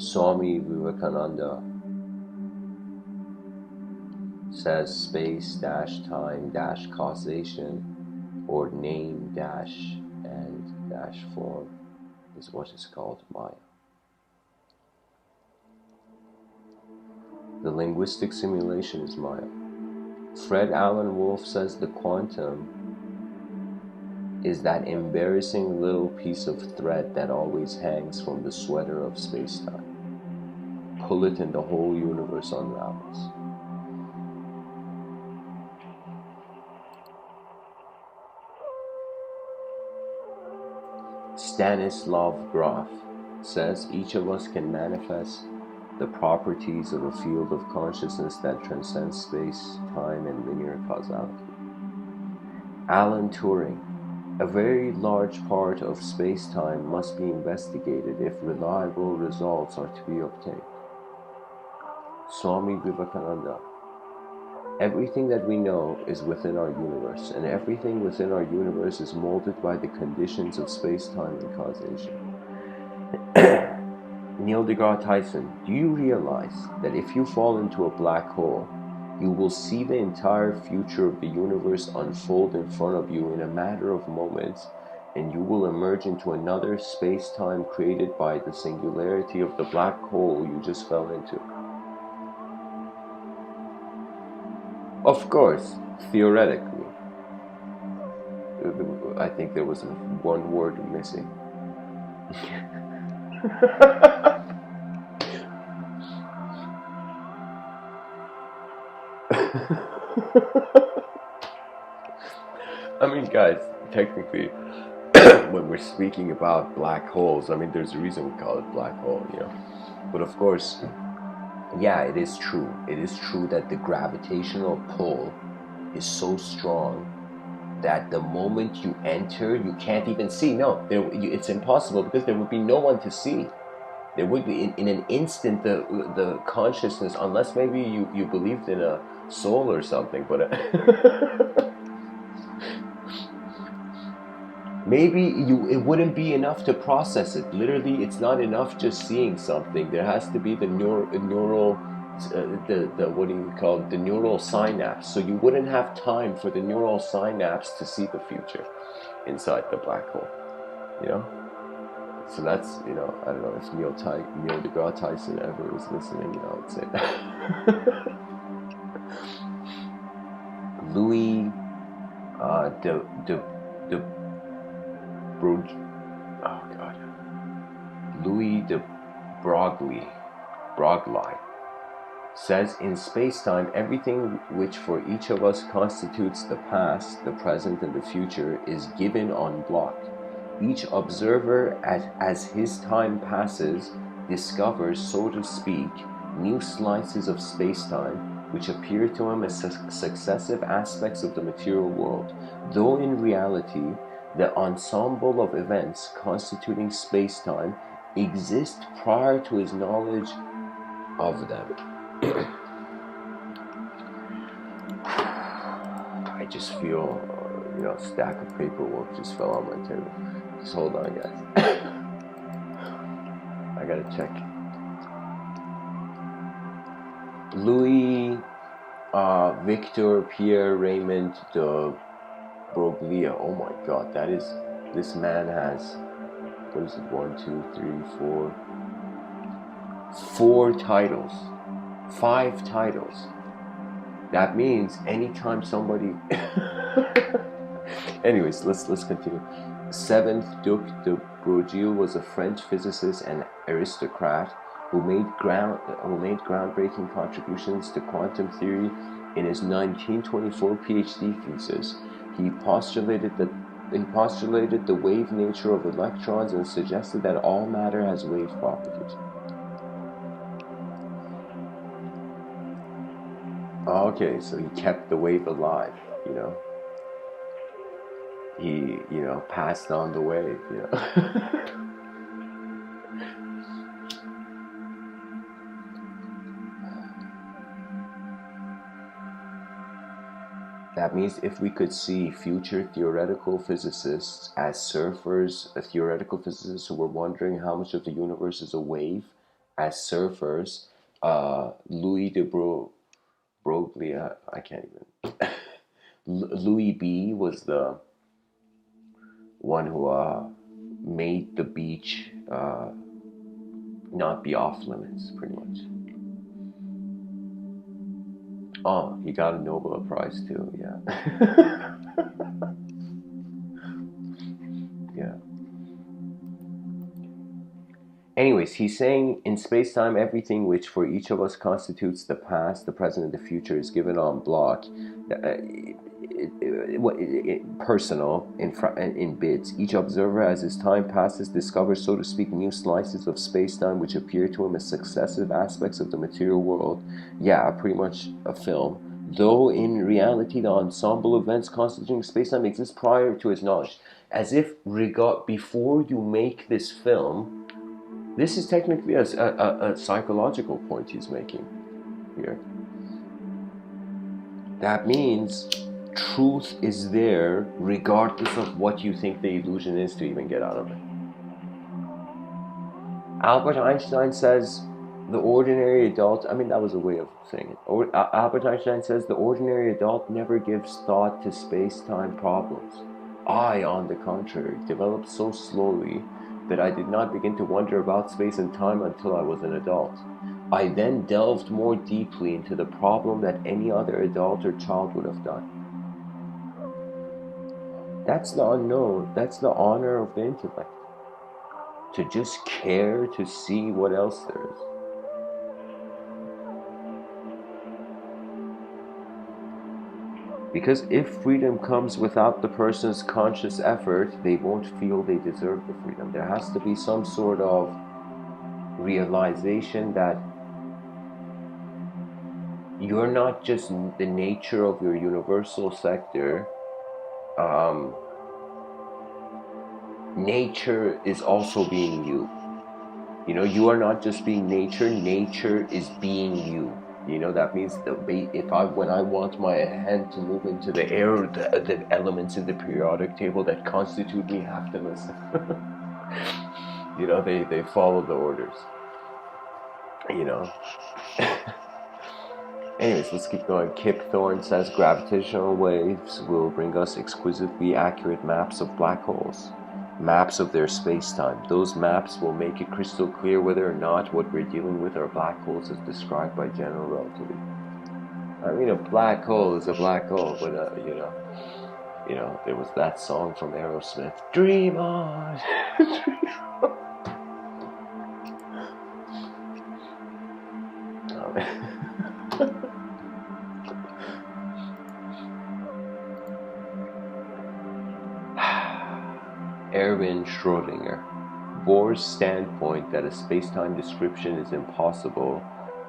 Swami Vivekananda says space-time-causation, or name-and-form, is what is called Maya. The linguistic simulation is Maya. Fred Alan Wolf says the quantum is that embarrassing little piece of thread that always hangs from the sweater of space-time. Pull it and the whole universe unravels. Stanislav Grof says each of us can manifest the properties of a field of consciousness that transcends space, time, and linear causality. Alan Turing, a very large part of space-time must be investigated if reliable results are to be obtained. Swami Vivekananda, everything that we know is within our universe, and everything within our universe is molded by the conditions of space-time and causation. Neil deGrasse Tyson, do you realize that if you fall into a black hole, you will see the entire future of the universe unfold in front of you in a matter of moments, and you will emerge into another space-time created by the singularity of the black hole you just fell into? Of course, theoretically. I think there was one word missing. I mean, guys, technically, when we're speaking about black holes, I mean, there's a reason we call it black hole, you know. But of course, yeah, it is true. It is true that the gravitational pull is so strong that the moment you enter, you can't even see. No, it's impossible, because there would be no one to see. There would be, in an instant, the consciousness, unless maybe you believed in a soul or something, but maybe it wouldn't be enough to process it. Literally, it's not enough just seeing something. There has to be the neural, what do you call it, the neural synapse. So you wouldn't have time for the neural synapse to see the future inside the black hole, you know. So that's, you know, I don't know if Neil deGrasse Tyson ever was listening, you know, I would say that. Louis Louis de Broglie says, in space-time, everything which for each of us constitutes the past, the present, and the future is given en bloc. Each observer, as his time passes, discovers, so to speak, new slices of space-time, which appear to him as successive aspects of the material world, though in reality, the ensemble of events constituting space-time exist prior to his knowledge of them. I just feel, you know, a stack of paperwork just fell on my table. Just hold on, guys. I gotta check. Louis Victor Pierre Raymond de Broglie. Oh my God, this man has, what is it, 1, 2, 3, 4 titles, 5 titles. That means anytime somebody anyways, let's continue. 7th Duc de Broglie was a French physicist and aristocrat who made groundbreaking contributions to quantum theory. In his 1924 PhD thesis, he postulated the wave nature of electrons and suggested that all matter has wave properties. Okay, so he kept the wave alive, you know. He, you know, passed on the wave, you know. That means if we could see future theoretical physicists as surfers, theoretical physicists who were wondering how much of the universe is a wave, as surfers, Louis de Broglie, I can't even. Louis B was the one who made the beach not be off limits, pretty much. Oh, he got a Nobel Prize too, yeah. Anyways, he's saying in space-time, everything which for each of us constitutes the past, the present, and the future is given en bloc, personal, in bits. Each observer, as his time passes, discovers, so to speak, new slices of space-time which appear to him as successive aspects of the material world. Yeah, pretty much a film. Though in reality, the ensemble of events constituting space-time exists prior to his knowledge. As if before you make this film, this is technically a psychological point he's making here. That means truth is there regardless of what you think the illusion is to even get out of it. Albert Einstein says the ordinary adult, I mean, that was a way of saying it. Albert Einstein says the ordinary adult never gives thought to space-time problems. I, on the contrary, developed so slowly that I did not begin to wonder about space and time until I was an adult. I then delved more deeply into the problem that any other adult or child would have done. That's the unknown. That's the honor of the intellect. To just care to see what else there is. Because if freedom comes without the person's conscious effort, they won't feel they deserve the freedom. There has to be some sort of realization that you're not just the nature of your universal sector. Nature is also being you. You know, you are not just being nature. Nature is being you. You know, that means when I want my hand to move into the air, the elements in the periodic table that constitute me have to listen. You know, they follow the orders. You know. Anyways, let's keep going. Kip Thorne says gravitational waves will bring us exquisitely accurate maps of black holes. Maps of their space-time. Those maps will make it crystal clear whether or not what we're dealing with are black holes as described by general relativity. I mean, a black hole is a black hole, but you know, there was that song from Aerosmith, "Dream On." Erwin Schrödinger. Bohr's standpoint that a space-time description is impossible,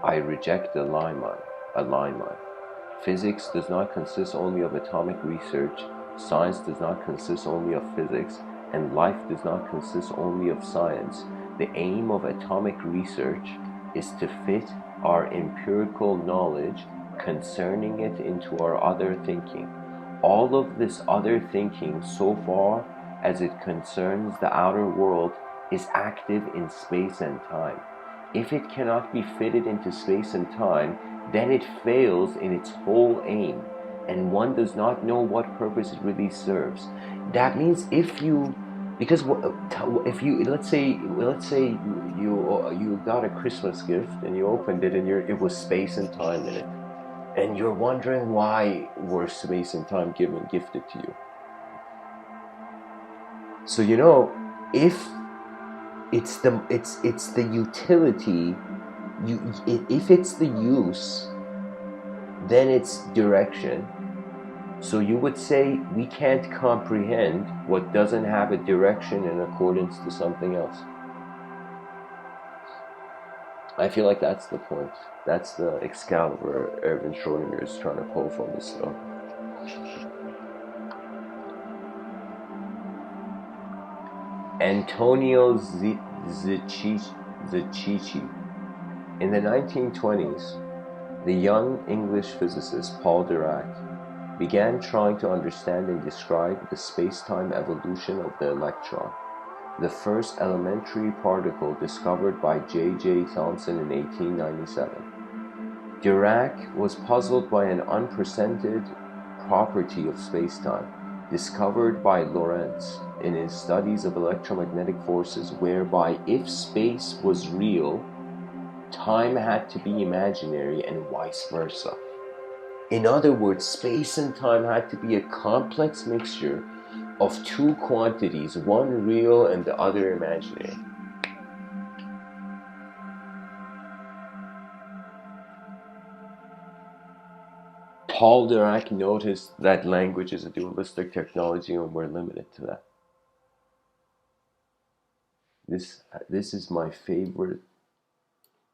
I reject a landmine. Physics does not consist only of atomic research, science does not consist only of physics, and life does not consist only of science. The aim of atomic research is to fit our empirical knowledge concerning it into our other thinking. All of this other thinking, so far as it concerns the outer world, is active in space and time. If it cannot be fitted into space and time, then it fails in its whole aim, and one does not know what purpose it really serves. That means if you let's say you got a Christmas gift and you opened it and it was space and time in it, and you're wondering why were space and time gifted to you. So you know, if it's the utility, if it's the use, then it's direction. So you would say we can't comprehend what doesn't have a direction in accordance to something else. I feel like that's the point. That's the Excalibur Erwin Schrödinger is trying to pull from this stuff. Antonino Zichichi. In the 1920s, the young English physicist Paul Dirac began trying to understand and describe the space-time evolution of the electron, the first elementary particle discovered by J.J. Thomson in 1897. Dirac was puzzled by an unprecedented property of space-time, discovered by Lorentz in his studies of electromagnetic forces, whereby if space was real, time had to be imaginary and vice versa. In other words, space and time had to be a complex mixture of two quantities, one real and the other imaginary. Paul Dirac noticed that language is a dualistic technology and we're limited to that. This is my favorite.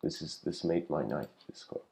This made my night, this quote.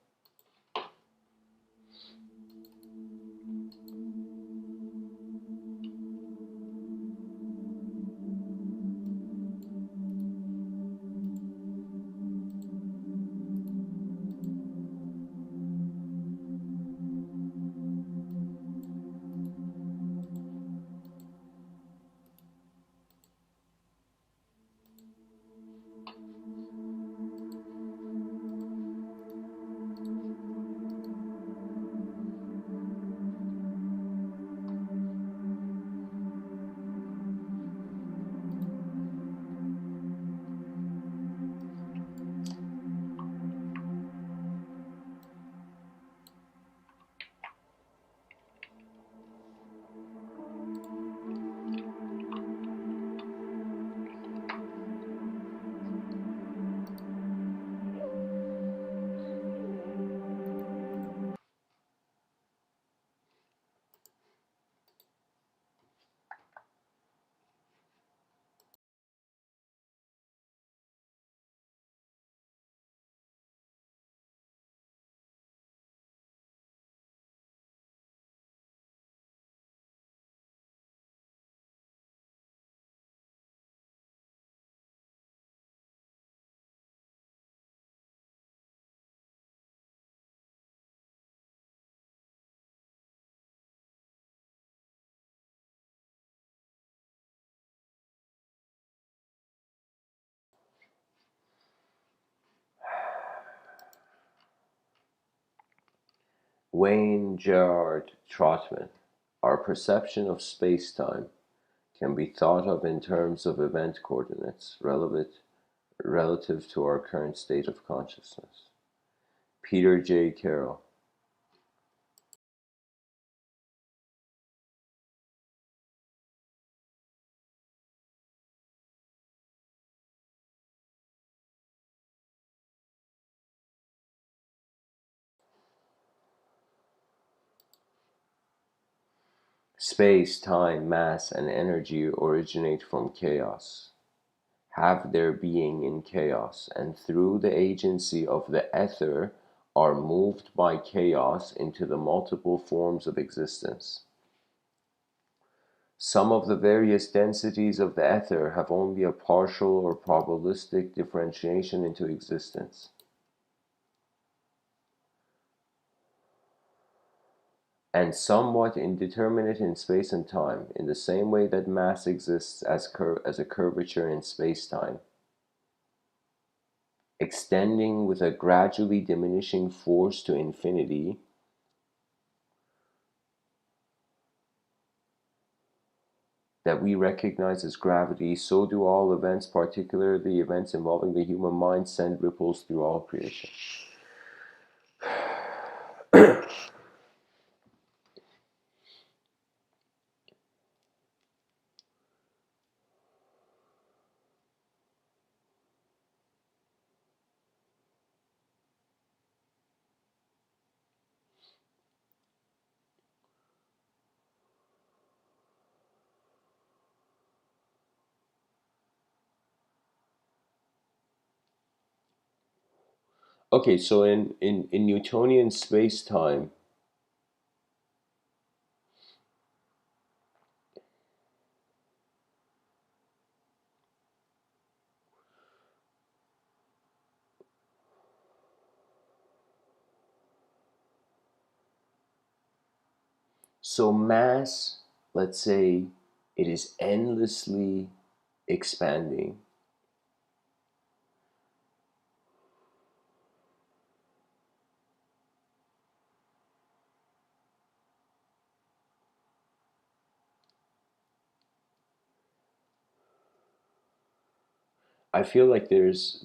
Wayne Gerard Trotman. Our perception of space-time can be thought of in terms of event coordinates relative to our current state of consciousness. Peter J. Carroll. Space, time, mass, and energy originate from chaos, have their being in chaos, and through the agency of the ether are moved by chaos into the multiple forms of existence. Some of the various densities of the ether have only a partial or probabilistic differentiation into existence. And somewhat indeterminate in space and time, in the same way that mass exists as a curvature in space-time, extending with a gradually diminishing force to infinity, that we recognize as gravity, so do all events, particularly events involving the human mind, send ripples through all creation. Okay, so in Newtonian space-time, so mass, let's say it is endlessly expanding. I feel like there's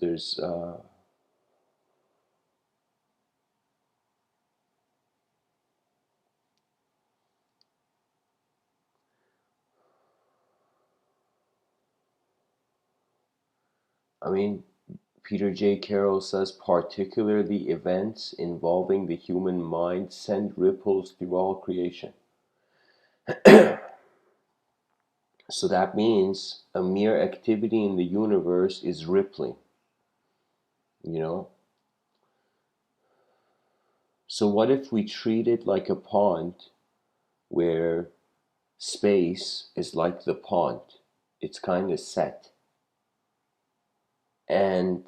I mean, Peter J. Carroll says, particularly events involving the human mind send ripples through all creation. So that means a mere activity in the universe is rippling, you know? So what if we treat it like a pond where space is like the pond? It's kind of set. And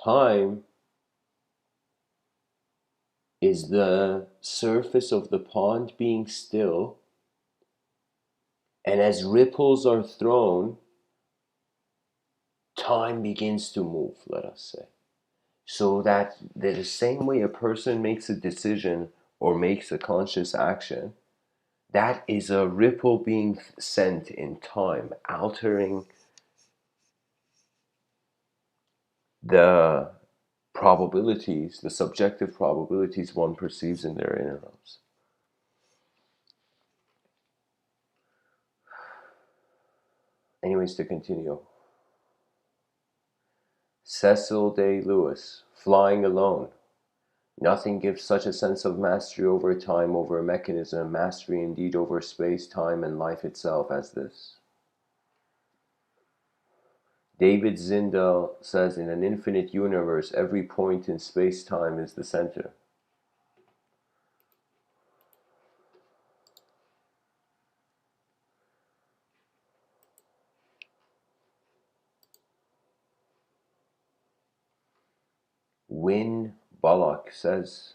time is the surface of the pond being still, and as ripples are thrown, time begins to move, let us say. So that the same way a person makes a decision or makes a conscious action, that is a ripple being sent in time, altering the probabilities, the subjective probabilities one perceives in their inner realms. Anyways, to continue. Cecil Day Lewis, Flying Alone. Nothing gives such a sense of mastery over time, over a mechanism, mastery indeed over space, time, and life itself as this. David Zindel says, in an infinite universe, every point in space-time is the center. Win Bullock says,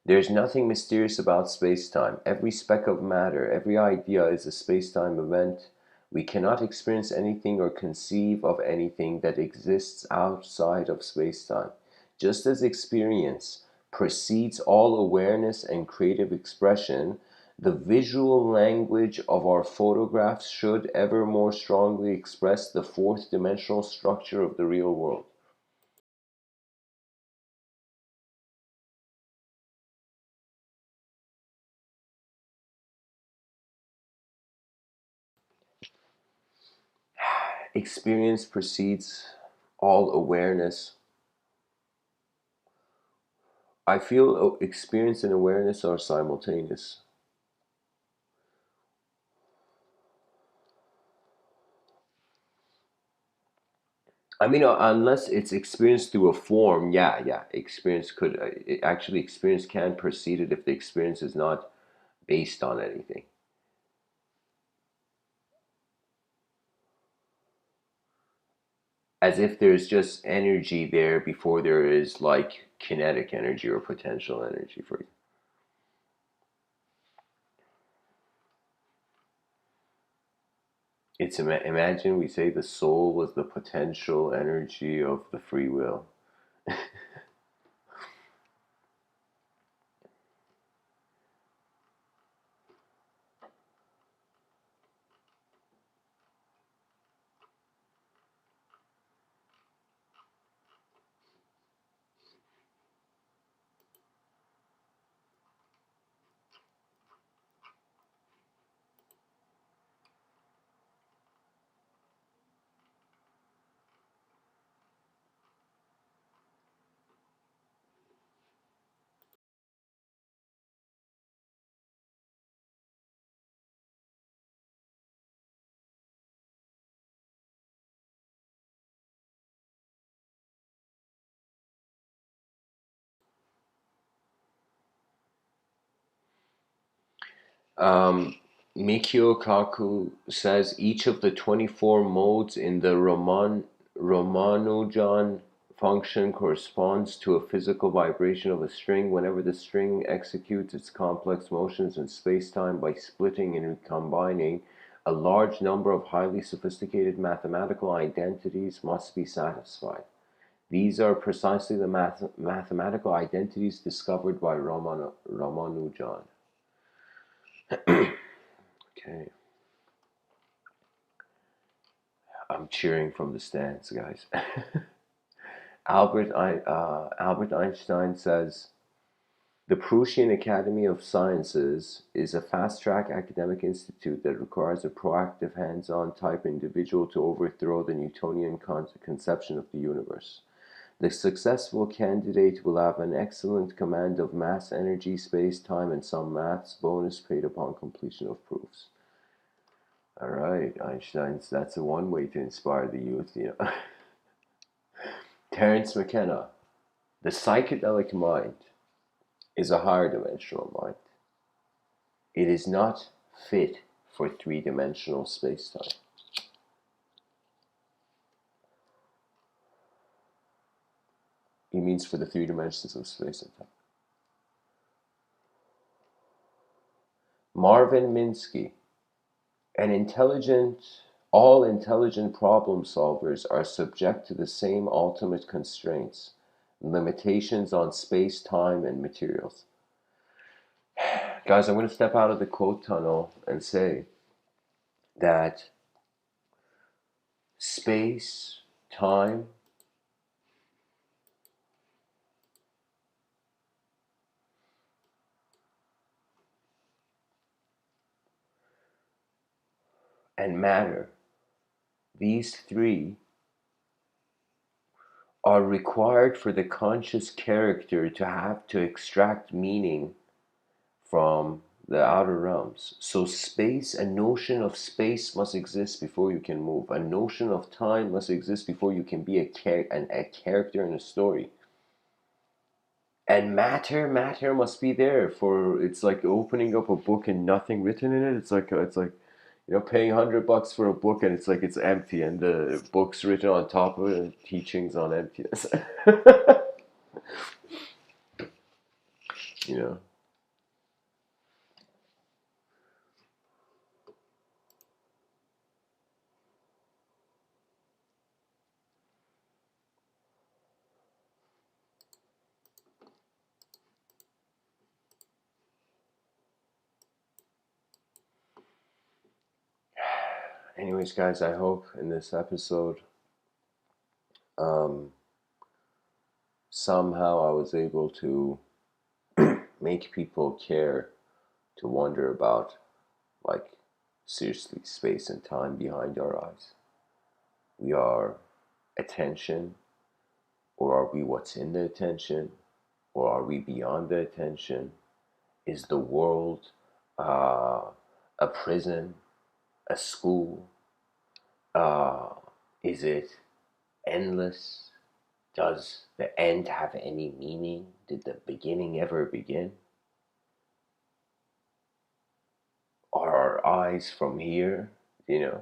there's nothing mysterious about space-time. Every speck of matter, every idea is a space-time event. We cannot experience anything or conceive of anything that exists outside of space-time. Just as experience precedes all awareness and creative expression, the visual language of our photographs should ever more strongly express the fourth dimensional structure of the real world. Experience precedes all awareness. I feel experience and awareness are simultaneous. I mean, unless it's experienced through a form, yeah, experience could, actually, experience can precede it if the experience is not based on anything. As if there's just energy there before there is like kinetic energy or potential energy for you. It's imagine we say the soul was the potential energy of the free will. Um, Mikio Kaku says each of the 24 modes in the Ramanujan function corresponds to a physical vibration of a string. Whenever the string executes its complex motions in space-time by splitting and recombining, a large number of highly sophisticated mathematical identities must be satisfied. These are precisely the mathematical identities discovered by Ramanujan. Okay. I'm cheering from the stands, guys. Albert Einstein says, The Prussian Academy of Sciences is a fast-track academic institute that requires a proactive, hands-on type individual to overthrow the Newtonian conception of the universe. The successful candidate will have an excellent command of mass, energy, space-time, and some maths bonus paid upon completion of proofs. All right, Einstein's, that's one way to inspire the youth, you know. Terence McKenna, the psychedelic mind is a higher dimensional mind. It is not fit for three-dimensional space-time. He means for the three dimensions of space and time. Marvin Minsky, all intelligent problem solvers are subject to the same ultimate constraints, limitations on space, time, and materials. Guys, I'm going to step out of the quote tunnel and say that space, time, and matter, these three are required for the conscious character to have to extract meaning from the outer realms. So space, a notion of space must exist before you can move. A notion of time must exist before you can be a character in a story. And matter must be there for, it's like opening up a book and nothing written in it. It's like you know, paying $100 for a book and it's like it's empty and the book's written on top of it and teachings on emptiness. You know. Anyways, guys, I hope in this episode somehow I was able to make people care to wonder about, like, seriously, space and time behind our eyes. We are attention, or are we what's in the attention, or are we beyond the attention? Is the world a prison, a school? Is it endless? Does the end have any meaning? Did the beginning ever begin? Are our eyes from here, you know?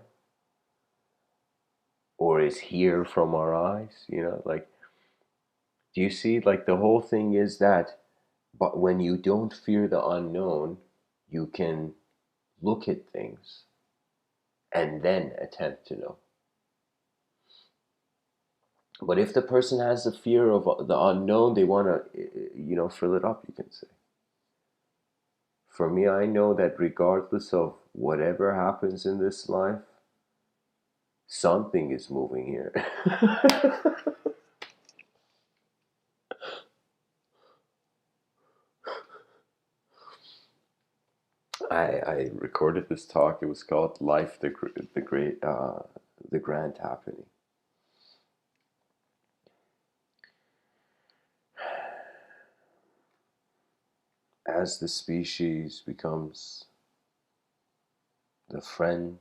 Or is here from our eyes, you know? Like, do you see? Like, the whole thing is that, but when you don't fear the unknown, you can look at things and then attempt to know. But if the person has the fear of the unknown, they want to, you know, fill it up, you can say. For me, I know that regardless of whatever happens in this life, something is moving here. I recorded this talk. It was called "Life, the Great, the Grand Happening." As the species becomes the friend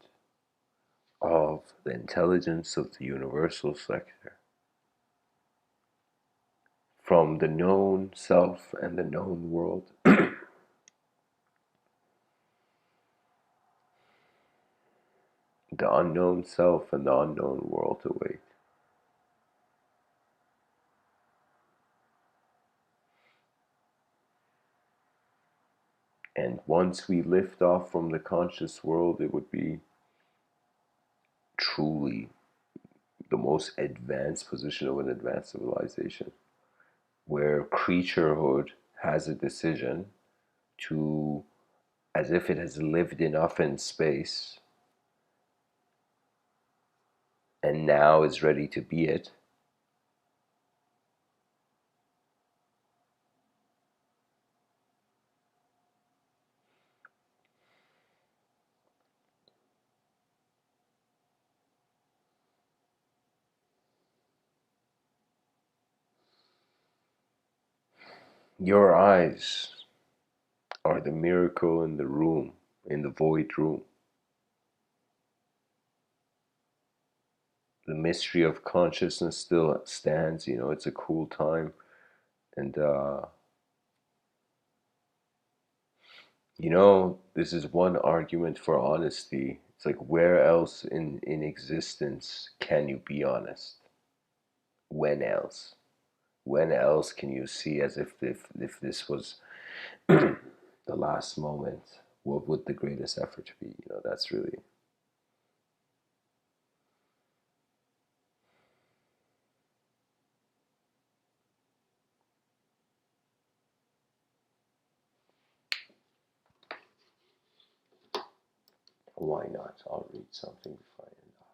of the intelligence of the universal sector, from the known self and the known world, the unknown self and the unknown world await. And once we lift off from the conscious world, it would be truly the most advanced position of an advanced civilization, where creaturehood has a decision to, as if it has lived enough in space and now is ready to be it, Your eyes are the miracle in the room, in the void room. The mystery of consciousness still stands, it's a cool time. And, this is one argument for honesty. It's like, where else in existence can you be honest? When else? When else can you see as if this was the last moment? What would the greatest effort be? That's really. Why not? I'll read something before I end off.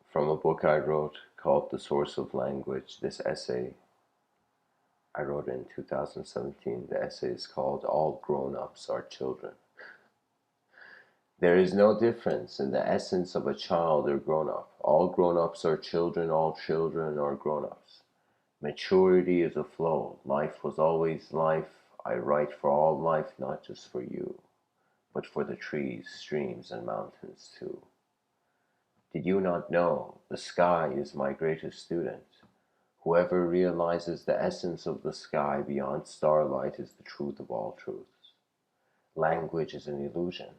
From a book I wrote called The Source of Language, this essay I wrote in 2017. The essay is called All Grown-Ups Are Children. There is no difference in the essence of a child or grown-up. All grown-ups are children, all children are grown-ups. Maturity is a flow. Life was always life. I write for all life, not just for you, but for the trees, streams, and mountains too. Did you not know the sky is my greatest student? Whoever realizes the essence of the sky beyond starlight is the truth of all truths. Language is an illusion.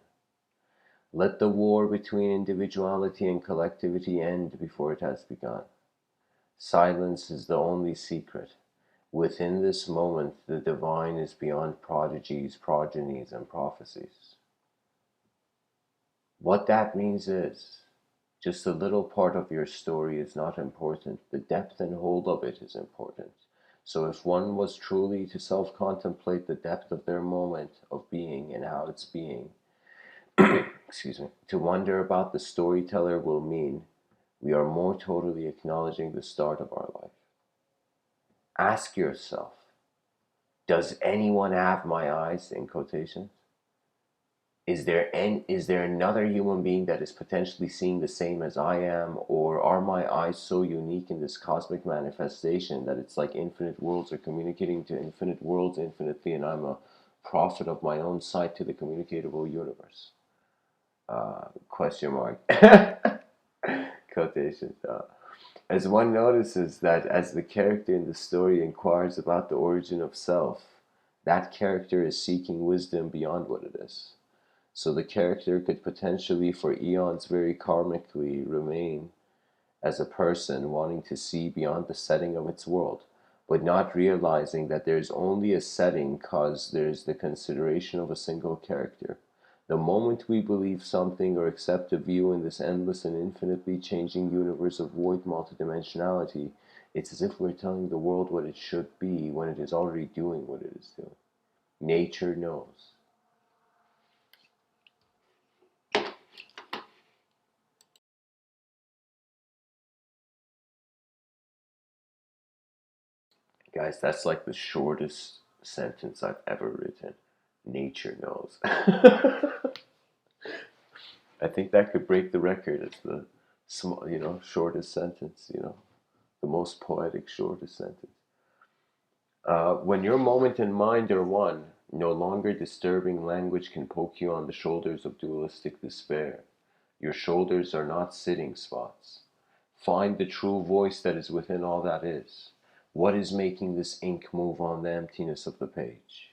Let the war between individuality and collectivity end before it has begun. Silence is the only secret. Within this moment, the divine is beyond prodigies, progenies, and prophecies. What that means is, just a little part of your story is not important. The depth and hold of it is important. So if one was truly to self-contemplate the depth of their moment of being and how it's being, excuse me, to wonder about the storyteller will mean we are more totally acknowledging the start of our life. Ask yourself, does anyone have my eyes, in quotations? Is there another human being that is potentially seeing the same as I am, or are my eyes so unique in this cosmic manifestation that it's like infinite worlds are communicating to infinite worlds infinitely, and I'm a prophet of my own sight to the communicatable universe? Question mark. Quotations. As one notices that as the character in the story inquires about the origin of self, that character is seeking wisdom beyond what it is. So the character could potentially, for eons, very karmically remain as a person wanting to see beyond the setting of its world, but not realizing that there's only a setting because there's the consideration of a single character. The moment we believe something or accept a view in this endless and infinitely changing universe of void multidimensionality, it's as if we're telling the world what it should be when it is already doing what it is doing. Nature knows. Guys, that's like the shortest sentence I've ever written. Nature knows. I think that could break the record as the small, shortest sentence, the most poetic shortest sentence. When your moment and mind are one, no longer disturbing language can poke you on the shoulders of dualistic despair. Your shoulders are not sitting spots. Find the true voice that is within all that is. What is making this ink move on the emptiness of the page?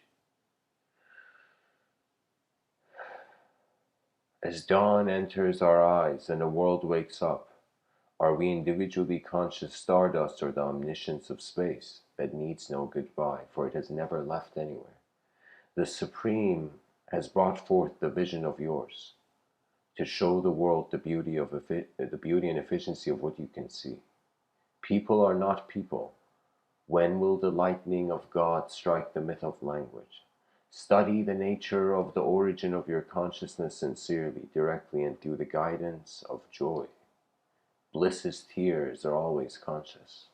As dawn enters our eyes and the world wakes up, are we individually conscious stardust or the omniscience of space that needs no goodbye, for it has never left anywhere? The supreme has brought forth the vision of yours to show the world the beauty and efficiency of what you can see. People are not people. When will the lightning of God strike the myth of language? Study the nature of the origin of your consciousness sincerely, directly, and through the guidance of joy. Bliss's tears are always conscious.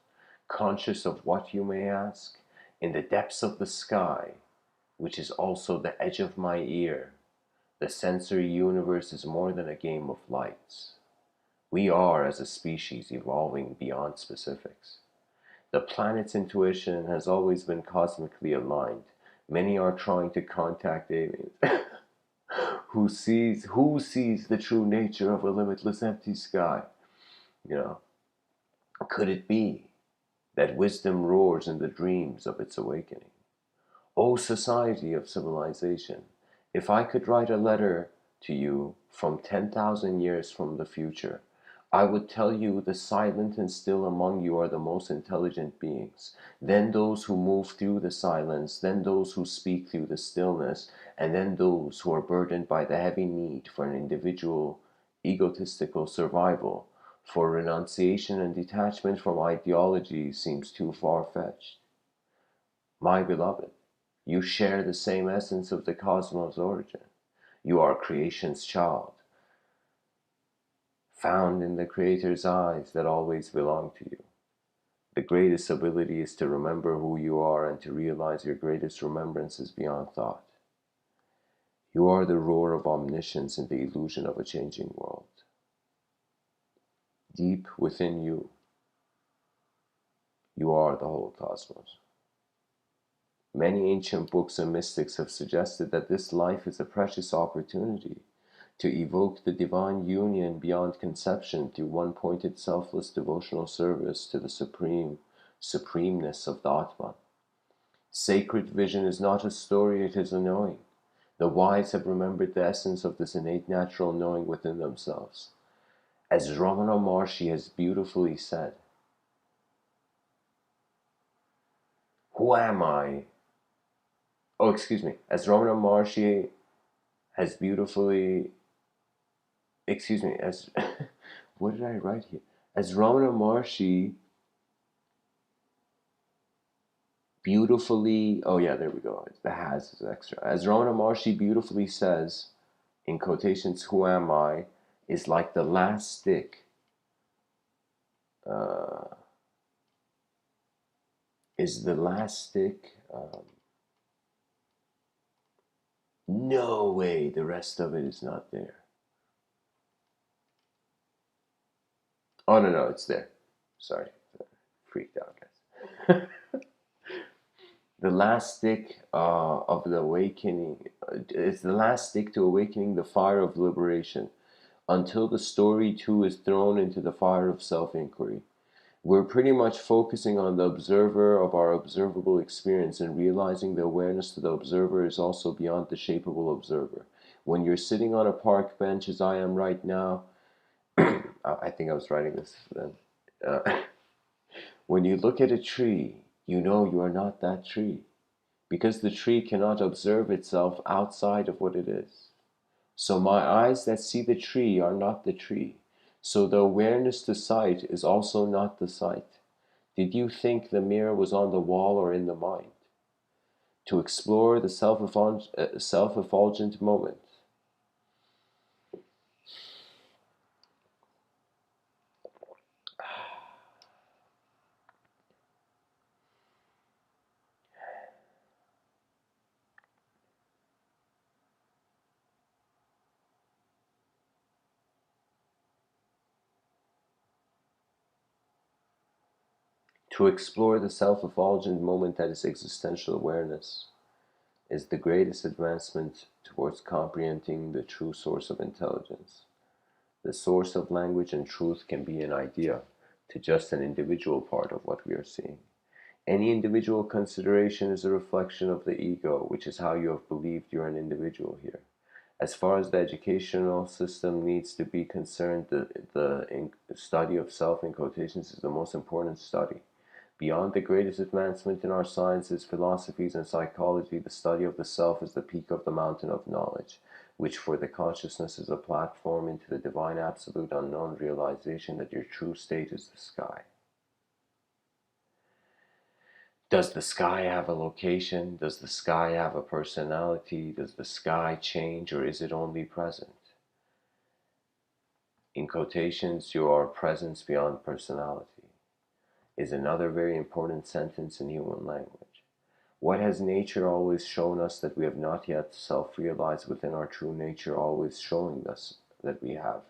Conscious of what, you may ask? In the depths of the sky, which is also the edge of my ear, the sensory universe is more than a game of lights. We are, as a species, evolving beyond specifics. The planet's intuition has always been cosmically aligned. Many are trying to contact aliens. Who sees the true nature of a limitless empty sky? You know, could it be that wisdom roars in the dreams of its awakening? O society of civilization, if I could write a letter to you from 10,000 years from the future, I would tell you the silent and still among you are the most intelligent beings, then those who move through the silence, then those who speak through the stillness, and then those who are burdened by the heavy need for an individual egotistical survival, for renunciation and detachment from ideology seems too far-fetched. My beloved, you share the same essence of the cosmos' origin. You are creation's child, found in the Creator's eyes that always belong to you. The greatest ability is to remember who you are and to realize your greatest remembrance is beyond thought. You are the roar of omniscience in the illusion of a changing world. Deep within you, you are the whole cosmos. Many ancient books and mystics have suggested that this life is a precious opportunity to evoke the divine union beyond conception through one-pointed selfless devotional service to the supremeness of the Atman. Sacred vision is not a story, it is a knowing. The wise have remembered the essence of this innate natural knowing within themselves. As Ramana Maharshi has beautifully said, who am I? As Ramana Maharshi has beautifully, as, what did I write here? As Ramana Maharshi beautifully, oh yeah, there we go, the has is extra. As Ramana Maharshi beautifully says, in quotations, who am I, is like the last stick, no way, the rest of it is not there. Oh, no, it's there. Sorry, freaked out, guys. The last stick of the awakening is the last stick to awakening the fire of liberation, until the story too is thrown into the fire of self-inquiry. We're pretty much focusing on the observer of our observable experience and realizing the awareness to the observer is also beyond the shapeable observer. When you're sitting on a park bench, as I am right now, I think I was writing this then. When you look at a tree, you know you are not that tree, because the tree cannot observe itself outside of what it is. So my eyes that see the tree are not the tree. So the awareness to sight is also not the sight. Did you think the mirror was on the wall or in the mind? To explore the self-effulgent moment. To explore the self-effulgent moment that is existential awareness is the greatest advancement towards comprehending the true source of intelligence. The source of language and truth can be an idea to just an individual part of what we are seeing. Any individual consideration is a reflection of the ego, which is how you have believed you're an individual here. As far as the educational system needs to be concerned, the study of self in quotations is the most important study, Beyond the greatest advancement in our sciences, philosophies, and psychology, the study of the self is the peak of the mountain of knowledge, which for the consciousness is a platform into the divine absolute unknown realization that your true state is the sky. Does the sky have a location? Does the sky have a personality? Does the sky change, or is it only present? In quotations, you are presence beyond personality, is another very important sentence in human language. What has nature always shown us that we have not yet self-realized within our true nature, always showing us that we have?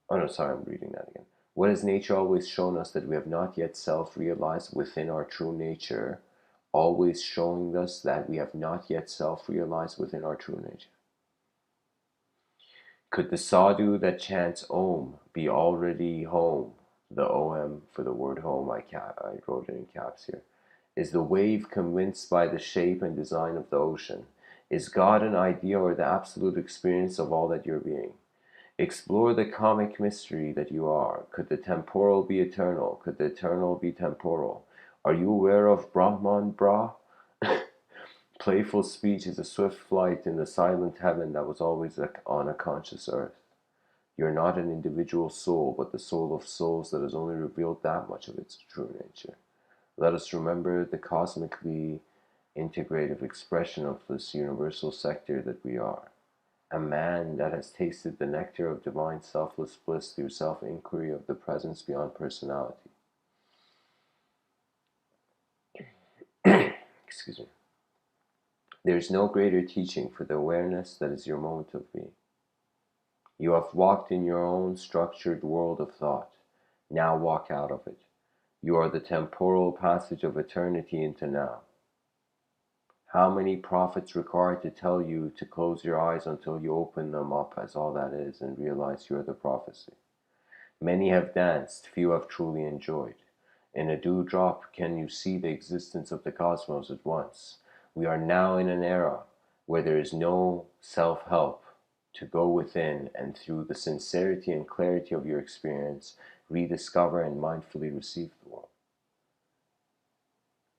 Oh no, sorry, I'm reading that again. What has nature always shown us that we have not yet self-realized within our true nature, always showing us that we have not yet self-realized within our true nature? Could the sadhu that chants Om be already home? The OM for the word home, I wrote it in caps here. Is the wave convinced by the shape and design of the ocean? Is God an idea or the absolute experience of all that you're being? Explore the comic mystery that you are. Could the temporal be eternal? Could the eternal be temporal? Are you aware of Brahman Bra? Playful speech is a swift flight in the silent heaven that was always on a conscious earth. You're not an individual soul, but the soul of souls that has only revealed that much of its true nature. Let us remember the cosmically integrative expression of this universal sector that we are. A man that has tasted the nectar of divine selfless bliss through self-inquiry of the presence beyond personality. Excuse me. There is no greater teaching for the awareness that is your moment of being. You have walked in your own structured world of thought. Now walk out of it. You are the temporal passage of eternity into now. How many prophets required to tell you to close your eyes until you open them up as all that is and realize you are the prophecy? Many have danced, few have truly enjoyed. In a dewdrop can you see the existence of the cosmos at once. We are now in an era where there is no self-help to go within and through the sincerity and clarity of your experience, rediscover and mindfully receive the world.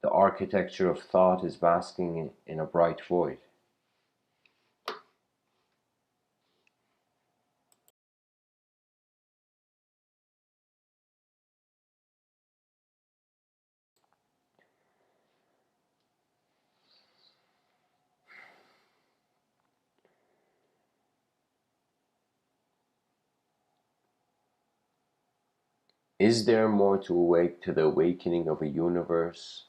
The architecture of thought is basking in a bright void. Is there more to awake to the awakening of a universe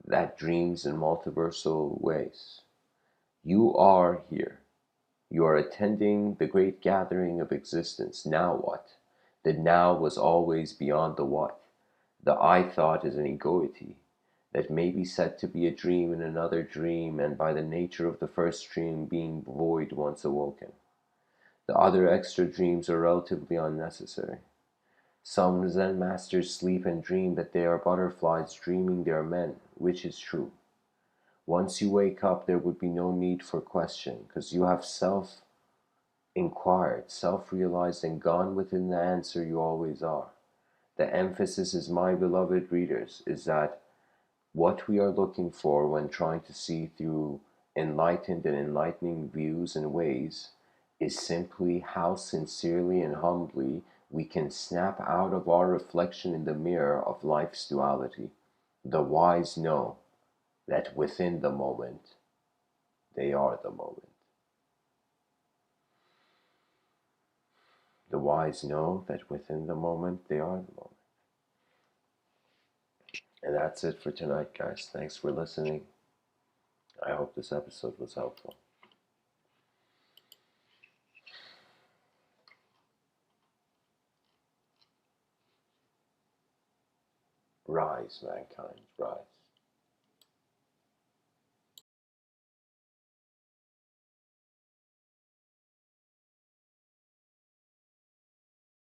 that dreams in multiversal ways? You are here. You are attending the great gathering of existence. Now what? The now was always beyond the what. The I thought is an egoity that may be said to be a dream in another dream, and by the nature of the first dream being void once awoken. The other extra dreams are relatively unnecessary. Some Zen masters sleep and dream that they are butterflies dreaming they are men, which is true. Once you wake up, there would be no need for question, because you have self-inquired, self-realized, and gone within the answer you always are. The emphasis is, my beloved readers, is that what we are looking for when trying to see through enlightened and enlightening views and ways is simply how sincerely and humbly we can snap out of our reflection in the mirror of life's duality. The wise know that within the moment, they are the moment. The wise know that within the moment, they are the moment. And that's it for tonight, guys. Thanks for listening. I hope this episode was helpful. Rise, mankind, rise.